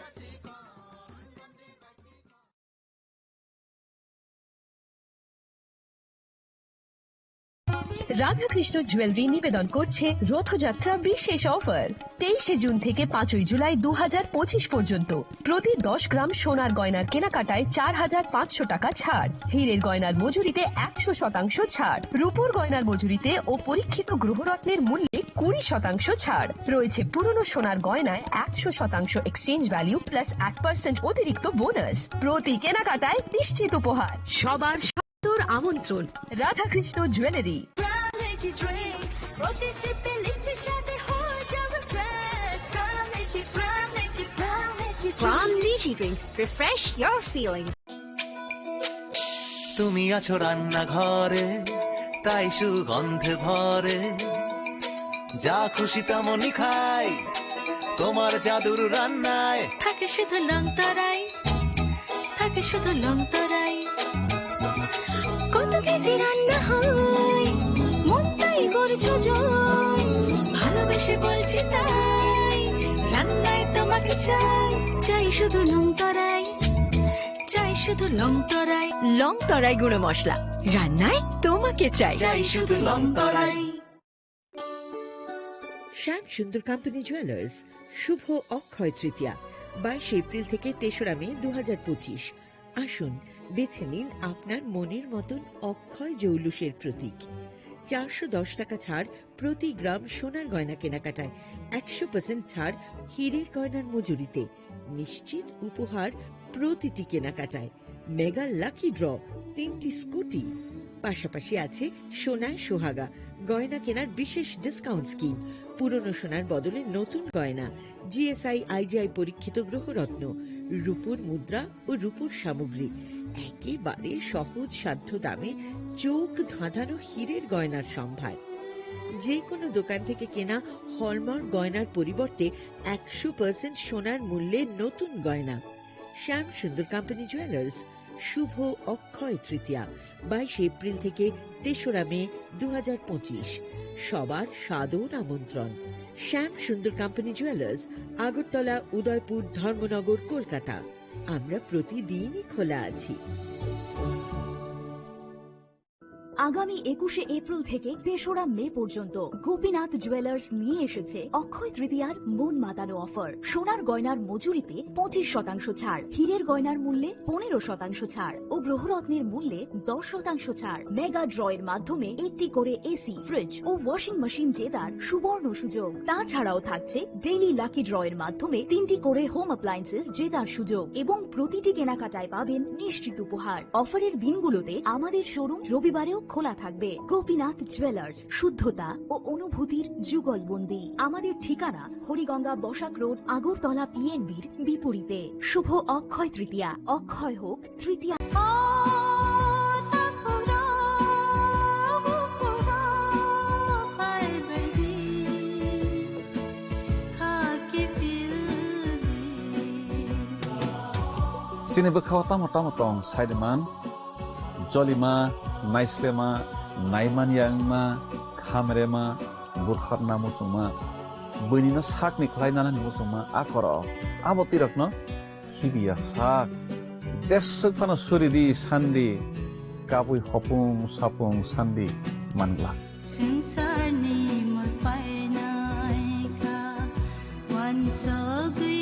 Radhakrishna jewellery নিবেদন করছে রথযাত্রা বিশেষ offer 23 June থেকে 5 জুলাই 2025 পর্যন্ত প্রতি 10 গ্রাম সোনার গয়নার কেনাকাটায় 4500 টাকা ছাড়, হীরের গয়নার মজুরিতে 100% ছাড়, রূপোর গয়নার মজুরিতে ও পরীক্ষিত গ্রহরত্নের মূল্যে 20% ছাড় রয়েছে। পুরনো সোনার গয়নায় 100% এক্সচেঞ্জ ভ্যালু প্লাস 8% অতিরিক্ত বোনাস। প্রতি কেনাকাটায় নিশ্চিত উপহার। সবার সাদর আমন্ত্রণ Radhakrishna jewellery. From Lychee Drinks, refresh your feelings. তুমি আছো রান্না ঘরে তাই সুগন্ধে ভরে যা খুশি তেমনই খাই তোমার জাদুর রান্নায় থাকে শুধু লং তরাই থাকে শুধু লং তরাই কত কেজি রান্না হয় মনটাই করছো জয় ভালোবেসে বলছি তাই রান্নায় তোমাকে চাই চাই শুধু লং তরাই চাই শুধু লং তরাই গুঁড়ো মশলা রান্নায় তোমাকে চাই চাই শুধু লং তরাই শ্যাম সুন্দর কোম্পানি জুয়েলার্স শুভ অক্ষয় তৃতীয়া 22 এপ্রিল থেকে 3রা মে 2025 আসুন বেছে নিন আপনার মনের মতন অক্ষয় জৌলুসের প্রতীক 410 টাকা ছাড় প্রতি গ্রাম সোনার গয়না কেনাকাটায় 100% ছাড় হীরের গয়নার মজুরিতে নিশ্চিত উপহার প্রতিটি কেনাকাটায় মেগা লাকি ড্র 3টি স্কুটি পাশাপাশি আছে সোনায় সোহাগা গয়না কেনার বিশেষ ডিসকাউন্ট স্কিম পুরনো সোনার বদলে নতুন গয়না জিএসআই আইজিআই পরীক্ষিত গ্রহরত্ন রূপোর মুদ্রা ও রূপোর সামগ্রী একেবারে সহজ সাধ্য দামে চোখ ধাঁধানো হীরের গয়নার সম্ভার যে কোনো দোকান থেকে কেনা হলমার্ক গয়নার পরিবর্তে 100% সোনার মূল্যে নতুন গয়না শ্যাম সুন্দর কোম্পানি জুয়েলার্স শুভ অক্ষয় তৃতীয়া 22 এপ্রিল থেকে 3রা মে 2025 সবার সাদর আমন্ত্রণ শ্যাম সুন্দর কোম্পানি জুয়েলার্স আগরতলা উদয়পুর ধর্মনগর কলকাতা আমরা প্রতিদিনই খোলা আছি আগামী 21শে এপ্রিল থেকে 3রা মে পর্যন্ত গোপীনাথ জুয়েলার্স নিয়ে এসেছে অক্ষয় তৃতীয়ার মন মাতানো অফার সোনার গয়নার মজুরিতে 25% ছাড় হীরের গয়নার মূল্যে 15% ছাড় ও গ্রহরত্নের মূল্যে 10% ছাড় মেগা ড্রয়ের মাধ্যমে একটি করে এসি ফ্রিজ ও ওয়াশিং মেশিন জেতার সুবর্ণ সুযোগ তাছাড়াও থাকছে ডেইলি লাকি ড্রয়ের মাধ্যমে 3টি করে হোম অ্যাপ্লায়েন্সেস জেতার সুযোগ এবং প্রতিটি কেনাকাটায় পাবেন নিশ্চিত উপহার অফারের দিনগুলোতে আমাদের শোরুম রবিবারেও খোলা থাকবে গোপীনাথ জুয়েলার্স শুদ্ধতা ও অনুভূতির যুগলবন্দি আমাদের ঠিকানা হরিগঙ্গা বসাক রোড আগরতলা পিএনবির বিপরীতে শুভ অক্ষয় তৃতীয়া অক্ষয় হোক তৃতীয়া Chini Khorang Tripura Saideman Jolima Naislema Naiman Yangma Khamrema Burkharna Musuma Bunina Sakni Klainana Musuma Akoro Abotirakno Hibia Sak Jesukana Suridi Sandi Kabui Hopung Sapung Sandi Mangla Sinsarni Malpainaika Wansogri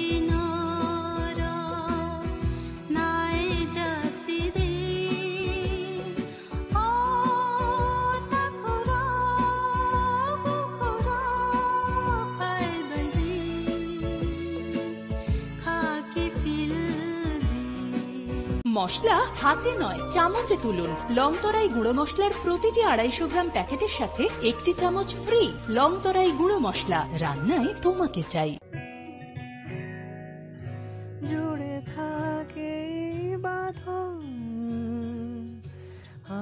মশলা হাতে নয় চামচে তুলুন লংতরাই গুঁড়ো মশলার প্রতিটি 250 গ্রাম প্যাকেটের সাথে একটি চামচ ফ্রি লংতরাই গুঁড়ো মশলা রান্নায় তোমাকে চাই জুড়ে থাকে বাঁধন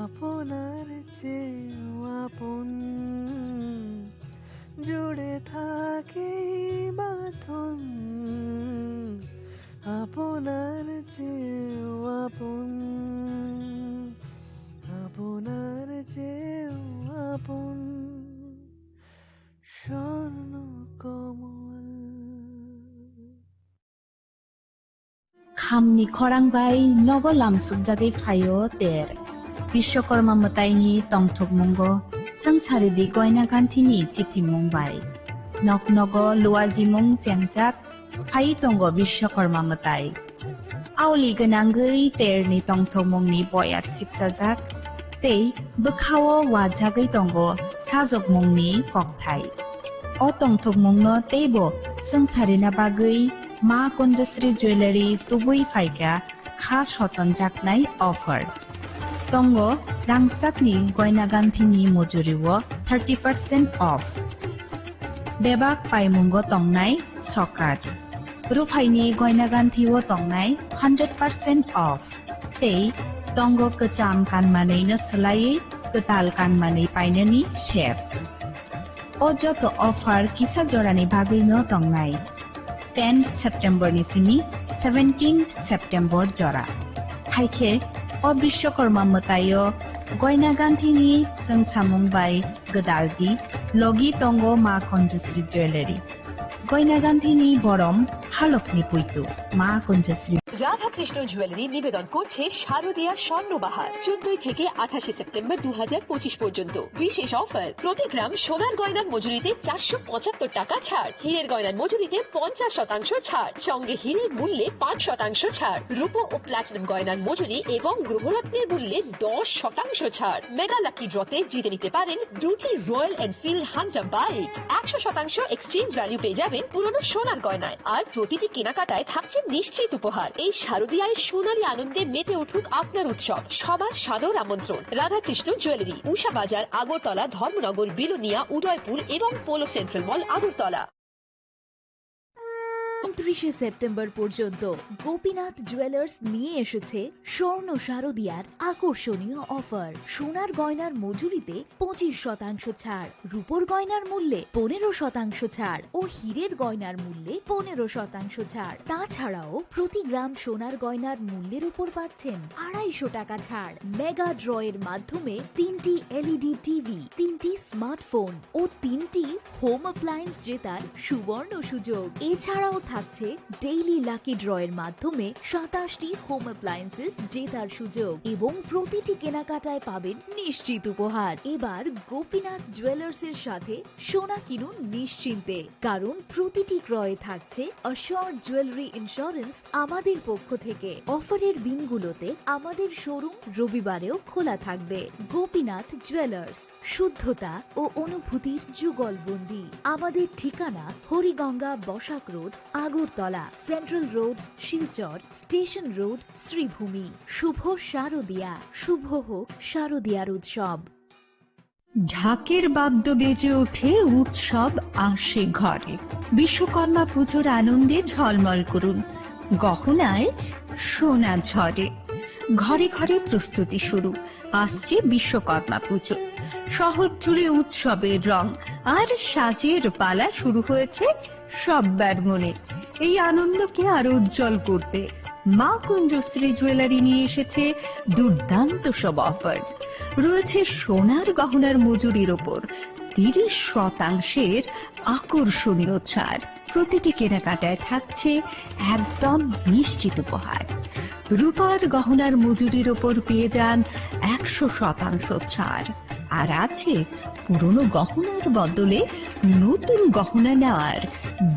আপনার চেয়েও আপন জুড়ে থাকে বাঁধন আপনার চেয়েও আপন আপনার চেয়েও আপন স্বর্ণ কমল Chini Khorang bai nogo lamsuk jagei phaio ter Bishwakarma mataini tongthok mungo sangsari di goina ganthini chithi mumbai nok nogo luaji mung chengjak phai tongo Bishwakarma matai Auli ganangei terni tongthok mungni boyar sipsajak tei bukhao wajagei tongo sajok mungni kokthai O tongthok mungno teibo sangsari na bagei Ma Kunjasri Jewelry tubui faika khas hoton jaknai offer. Tongo rangsakni goina ganthini mojuriwo 30% off. Bebak paimungo tongnai sokat. Rufaini goina ganthiwo tongnai 100% off. Tei tongo kecam kanmanei no selai ketal kanmanei painani chef. Ojo to offer kisa jorani bagui no tongnai. 10 September ni sini 17 September jora. Haike o Bishwakarma matayo goina ganthini sang samungbai gedaldi logi tongo ma konjasri jewelry. goina ganthini borom halokni puitu ma konjasri Radha Krishna jewellery নিবেদন করছে শারদীয়া স্বর্ণবাহার 14 থেকে 28 September 2025 পর্যন্ত বিশেষ offer প্রতি গ্রাম সোনার গয়নার মজুরিতে 475 টাকা ছাড় হীরের গয়নার মজুরিতে 50% ছাড় সঙ্গে হীরের মূল্যে 5% ছাড় রূপো ও প্লাটিনাম গয়নার মজুরি এবং গ্রহরত্নের মূল্যে 10% ছাড় মেগা লাকি ড্রতে জিতে নিতে পারেন দুটি royal Enfield Hunter bike 100% exchange value পেয়ে যাবেন পুরনো সোনার গয়নায় আর প্রতিটি কেনাকাটায় থাকছে নিশ্চিত উপহার এই শারদীয়ায় সোনালী আনন্দে মেতে উঠুক আপনার উৎসব সবার সাদর আমন্ত্রণ রাধাকৃষ্ণ জুয়েলারি উষা বাজার আগরতলা ধর্মনগর বিলোনিয়া উদয়পুর এবং পোলো সেন্ট্রাল মল আগরতলা 29 সেপ্টেম্বর পর্যন্ত গোপীনাথ জুয়েলার্স নিয়ে এসেছে স্বর্ণ শারদীয়ার আকর্ষণীয় অফার সোনার গয়নার মজুরিতে 25% ছাড় রূপোর গয়নার মূল্যে 15% ছাড় ও হীরের গয়নার মূল্যে 15% ছাড় তাছাড়াও প্রতি গ্রাম সোনার গয়নার মূল্যের উপর পাচ্ছেন 250 টাকা ছাড় মেগা ড্র এর মাধ্যমে 3টি এলইডি টিভি 3টি স্মার্টফোন ও 3টি হোম অ্যাপ্লায়েন্স জেতার সুবর্ণ সুযোগ এছাড়াও থাকছে ডেইলি লাকি ড্র এর মাধ্যমে 27টি হোম অ্যাপ্লায়েন্সেস জেতার সুযোগ এবং প্রতিটি কেনাকাটায় পাবেন নিশ্চিত উপহার এবার গোপীনাথ জুয়েলার্স এর সাথে সোনা কিনুন নিশ্চিন্তে কারণ প্রতিটি ক্রয়ে থাকছে অ্যাশিওরড জুয়েলারি ইন্স্যুরেন্স আমাদের পক্ষ থেকে অফারের দিনগুলোতে আমাদের শোরুম রবিবারেও খোলা থাকবে গোপীনাথ জুয়েলার্স শুদ্ধতা ও অনুভূতির যুগলবন্দি আমাদের ঠিকানা Hariganga Basak road Agartala central road Silchar station road Sribhumi শুভ শারদীয়া শুভ হোক শারদীয়ার উৎসব ঢাকের বাদ্য বেজে ওঠে উৎসব আসে ঘরে বিশ্বকর্মা পুজোর আনন্দে ঝলমল করুন গহনায় সোনা ঝরে ঘরে ঘরে প্রস্তুতি শুরু আসছে বিশ্বকর্মা পুজো শহর জুড়ে উৎসবের রং আর সাজের পালা শুরু হয়েছে সবার মনে এই আনন্দকে আরো উজ্জ্বল করতে মা কুঞ্জশ্রী জুয়েলারি নিয়ে এসেছে দুর্দান্ত সব অফার রয়েছে সোনার গহনার মজুরির ওপর 30% আকর্ষণীয় ছাড় প্রতিটি কেনাকাটায় থাকছে একদম নিশ্চিত উপহার রূপার গহনার মজুরির ওপর পেয়ে যান 100% ছাড় আর আছে পুরনো গহনার বদলে নতুন গহনা নেওয়ার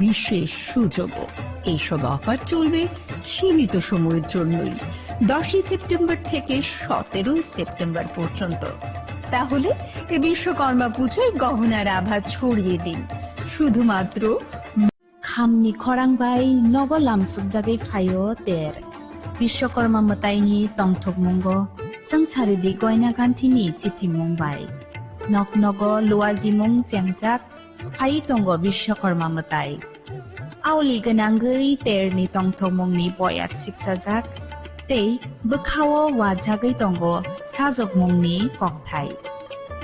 বিশেষ সুযোগও এইসব অফার চলবে সীমিত সময়ের জন্যই 10 সেপ্টেম্বর থেকে 17 সেপ্টেম্বর পর্যন্ত তাহলে এই বিশ্বকর্মা পুজোয় গহনার আভা ছড়িয়ে দিন শুধুমাত্র খামনি খরাংবাই নগলামসুক জাগে ফাইও তের বিশ্বকর্মা মতাইনি তংথক মঙ্গ সংসারিদি গয়না গান্থিনি চিঠি মুম্বাই নকনগ লোয়াজিমুং চেংজাক ফাই তঙ্গ বিশ্বকর্মা মতাই আউলি গনাঙ্গৈ তেরনি তংথক মংনি বয়াত সিকসাজাক tei bukhawo wajagoi tongo sajok mungni kokthai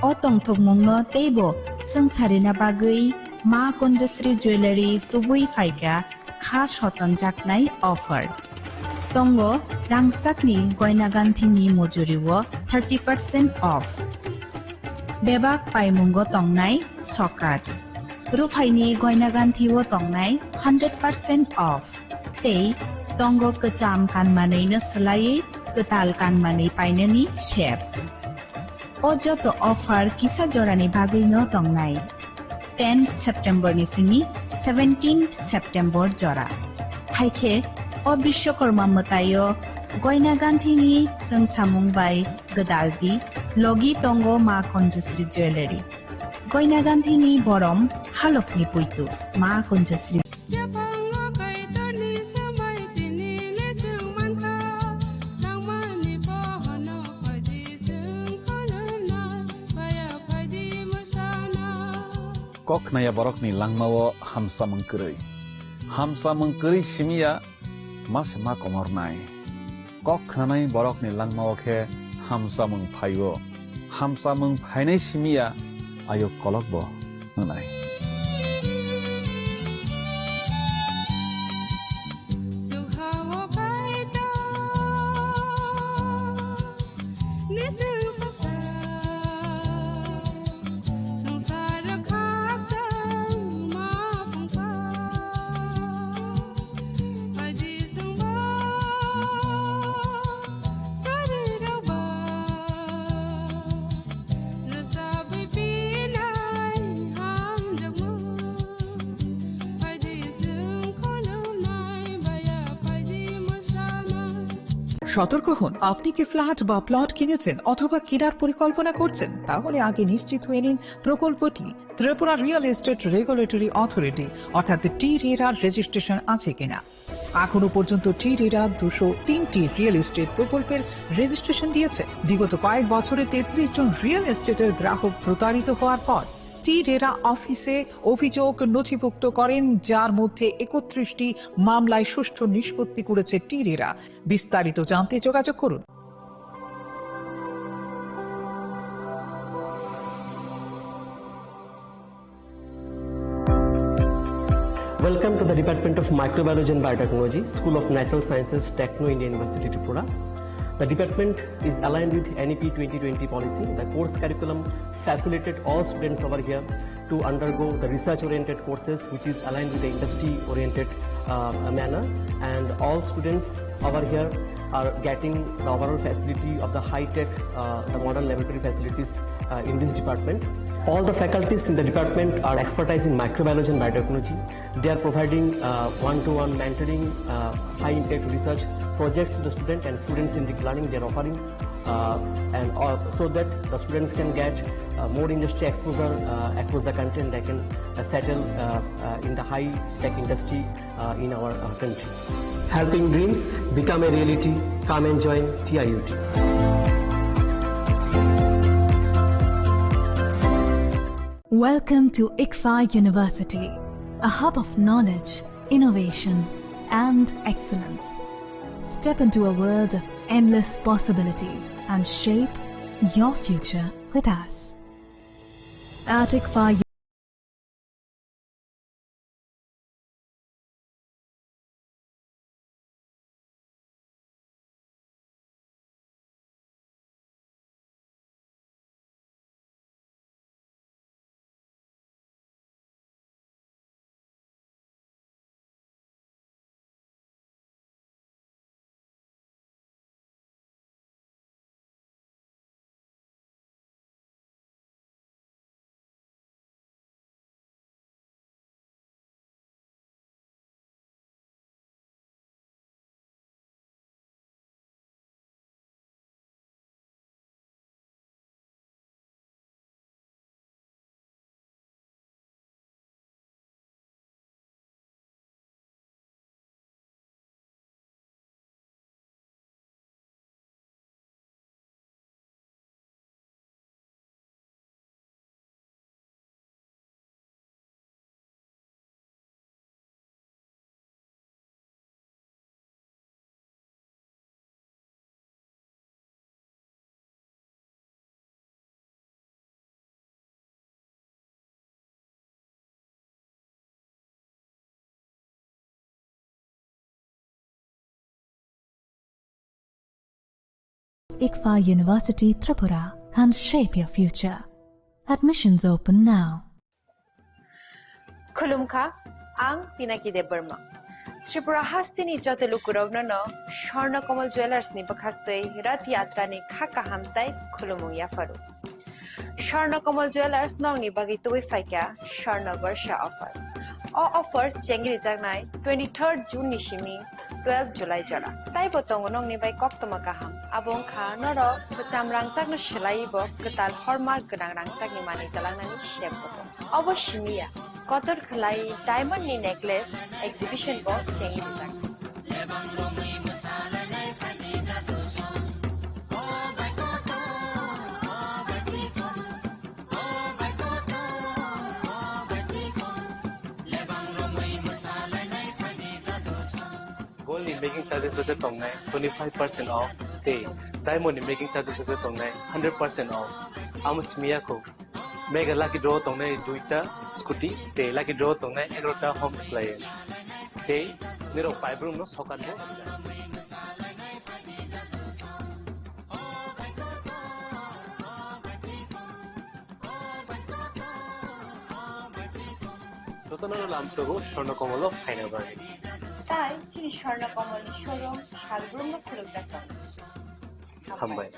o tongthok mungno teibo sangsarina bagoi ma konjasri jewelry tubui faika kha shoton jaknai offer tongo rangsakni goina ganthini mojuriwo 30% off bebak paimungo tongnai sokat rufaini goina ganthiwo tongnai 100% off tei tongo kecam kanmanei no selai ketal kanmanei painani chef ojo to offer kisa jorani bagui no tongnai 10 September ni sini 17 September jora haike o bishwakarma matayo goina ganthini jengsamung bai gedaldi logi tongo ma konjasri jewelry goina ganthini borom halokni puitu ma konjasri kok naya borok ni langmawo hamsa mengkeri simia mas ma komor nai kok khanai borok ni langmao khe hamsamung phaibo hamsamung phainai simia ayo kolokbo nanai সতর্ক হন, আপনি কি flat বা plot কিনেছেন অথবা কেনার পরিকল্পনা করছেন? তাহলে আগে নিশ্চিত হয়ে নিন প্রকল্পটি Tripura real estate regulatory authority অর্থাৎ টি-রেরার রেজিস্ট্রেশন আছে কিনা। এখনো পর্যন্ত টি-রেরা 203টি রিয়েল এস্টেট প্রকল্পের রেজিস্ট্রেশন দিয়েছে। বিগত কয়েক বছরে 33 জন রিয়েল এস্টেটের গ্রাহক প্রতারিত হওয়ার পর টি-রেরা অফিসে অভিযোগ নথিভুক্ত করেন, যার মধ্যে 31টি মামলায় সুষ্ঠু নিষ্পত্তি করেছে টি-রেরা। বিস্তারিত জানতে যোগাযোগ করুন। Welcome to the Department of Microbiology and Biotechnology, School of Natural Sciences, Techno, India University, Tripura. The department is aligned with NEP 2020 policy. The course curriculum facilitated all students over here to undergo the research-oriented courses, which is aligned with the industry-oriented manner. And all students over here are getting the overall facility of the high-tech, the modern laboratory facilities in this department. All the faculties in the department are expertise in microbiology and biotechnology. They are providing one-to-one mentoring, high-impact research projects to the student, and students in deep learning they are offering, so that the students can get more industry exposure across the country, and they can settle in the high-tech industry in our country. Helping dreams become a reality. Come and join TIUT. Welcome to ICFA University, a hub of knowledge, innovation, and excellence. Step into a world of endless possibilities and shape your future with us. At ICFA University Tripura and shape your future. Admissions open now. Khulumkha, ang Pinaki Debarma. Tripura Hastini Jotelukurovna, Shorna Komal Jewelers ni Bakakte, Rat Yatra ni Khaka Hamtai, Khulumuya Faru. Shorna Komal Jewelers nong ni Bagitui Faika, Shorna Varsha offer. All offers Chengri Jagnai, 23rd June Nishimi, 12 July Jara. Tai botong nong ni bai kok tomakaham. Abong kha noro ketam rangchak no shelai bo ketal hallmark genang rangchak ni mani talangnani shep botong. Obo shimiya kotor khlai diamond ni necklace exhibition bo Chengri Jagnai. making charges joge tongnai 25% off te diamond ni making charges joge tongnai 100% off amus miya ko mega lucky draw tongnai duita scooty te lucky draw tongnai 11 ta home appliance te niro paibrum no sokan bo যতনারো লামসগো Swarnakamal ফাইনা বাড়ি তাই চিনি স্বর্ণকমলের showroom শালব্রহ্ম খুলুক হামবাই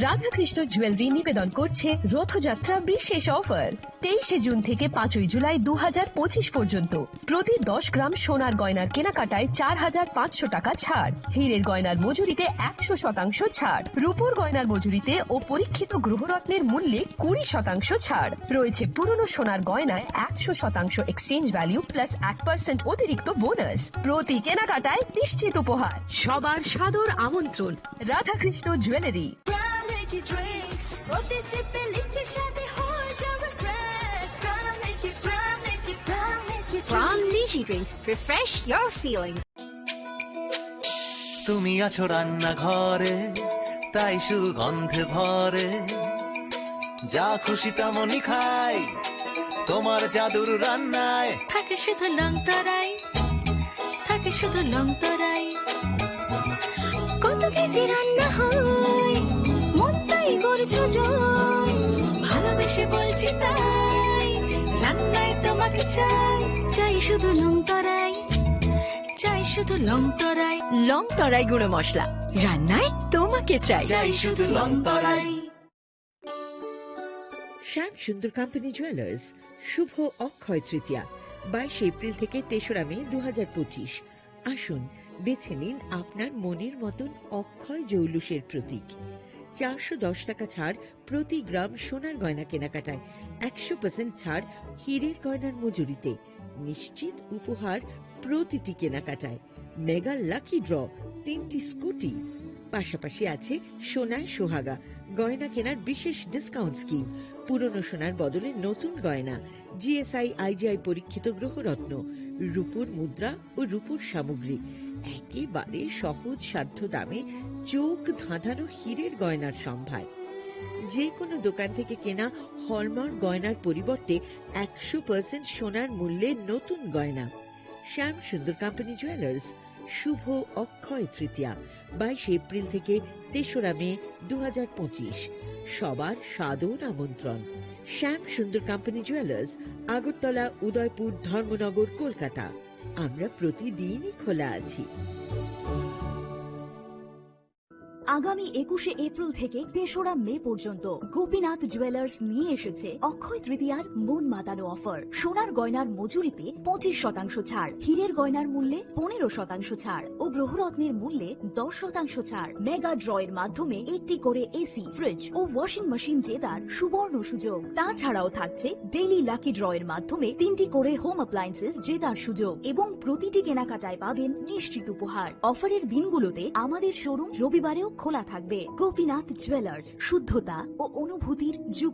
Radhakrishna jewellery নিবেদন করছে রথযাত্রা বিশেষ offer 23 June থেকে 5 জুলাই 2025 পর্যন্ত প্রতি 10 গ্রাম সোনার গয়নার কেনাকাটায় 4,500 টাকা ছাড়, হীরের গয়নার মজুরিতে 100% ছাড়, রূপোর গয়নার মজুরিতে ও পরীক্ষিত গ্রহরত্নের মূল্যে 20% ছাড় রয়েছে। পুরনো সোনার গয়নায় 100% এক্সচেঞ্জ ভ্যালু প্লাস 1% অতিরিক্ত বোনাস। প্রতি কেনাকাটায় নিশ্চিত উপহার। সবার সাদর আমন্ত্রণ Radhakrishna jewellery. Refresh your feelings. তুমি আছো রান্না ঘরে তাই সুগন্ধে ভরে যা খুশি তেমনই খাই তোমার জাদুর রান্নায় থাকে শুধু লং তরাই, থাকে শুধু লং তরাই। কত কেজি রান্না হয় মনটাই করছো জয়, ভালোবেসে বলছি তাই রান্নায় তোমাকে চাই, চাই শুধু লং তরাই, চাই শুধু লং তরাই। লং তরাই গুঁড়ো মশলা রান্নায় তোমাকে চাই, চাই শুধু লং তরাই। শ্যাম সুন্দর কোম্পানি জুয়েলার্স শুভ অক্ষয় তৃতীয়া 22 এপ্রিল থেকে 3রা মে 2025। আসুন বেছে নিন আপনার মনের মতন অক্ষয় জৌলুসের প্রতীক। 410 টাকা ছাড় প্রতি গ্রাম সোনার গয়না কেনাকাটায়, 100% ছাড় হীরের গয়নার মজুরিতে, নিশ্চিত উপহার প্রতিটি কেনাকাটায়, মেগা লাকি ড্র 3টি স্কুটি। পাশাপাশি আছে সোনায় সোহাগা গয়না কেনার বিশেষ ডিসকাউন্ট স্কিম, পুরনো সোনার বদলে নতুন গয়না, জিএসআই আইজিআই পরীক্ষিত গ্রহরত্ন, রূপোর মুদ্রা ও রূপোর সামগ্রী, একেবারে সহজ সাধ্য দামে চোখ ধাঁধানো হীরের গয়নার সম্ভার। যে কোনো দোকান থেকে কেনা হলমার্ক গয়নার পরিবর্তে 100% সোনার মূল্যে নতুন গয়না। শ্যাম সুন্দর কোম্পানি জুয়েলার্স শুভ অক্ষয় তৃতীয়া 22 এপ্রিল থেকে 3রা মে 2025। সবার সাদর আমন্ত্রণ। শ্যাম সুন্দর কোম্পানি জুয়েলার্স, আগরতলা, উদয়পুর, ধর্মনগর, কলকাতা। আমরা প্রতিদিনই খোলা আছি। আগামী 21 এপ্রিল থেকে 3রা মে পর্যন্ত গোপীনাথ জুয়েলার্স নিয়ে এসেছে অক্ষয় তৃতীয়ার মন মাতানো অফার। সোনার গয়নার মজুরিতে 25% ছাড়, হীরের গয়নার মূল্যে 15% ছাড় ও গ্রহরত্নের মূল্যে 10% ছাড়। মেগা ড্রয়ের মাধ্যমে 80 করে এসি, ফ্রিজ ও ওয়াশিং মেশিন জেতার সুবর্ণ সুযোগ। তাছাড়াও থাকছে ডেইলি লাকি ড্রয়ের মাধ্যমে 3টি করে হোম অ্যাপ্লায়েন্সেস জেতার সুযোগ এবং প্রতিটি কেনাকাটায় পাবেন নিশ্চিত উপহার। অফারের দিনগুলোতে আমাদের শোরুম রবিবারেও খোলা থাকবে। গোপীনাথ জুয়েলার্স, শুদ্ধতা ও অনুভূতির যুগ।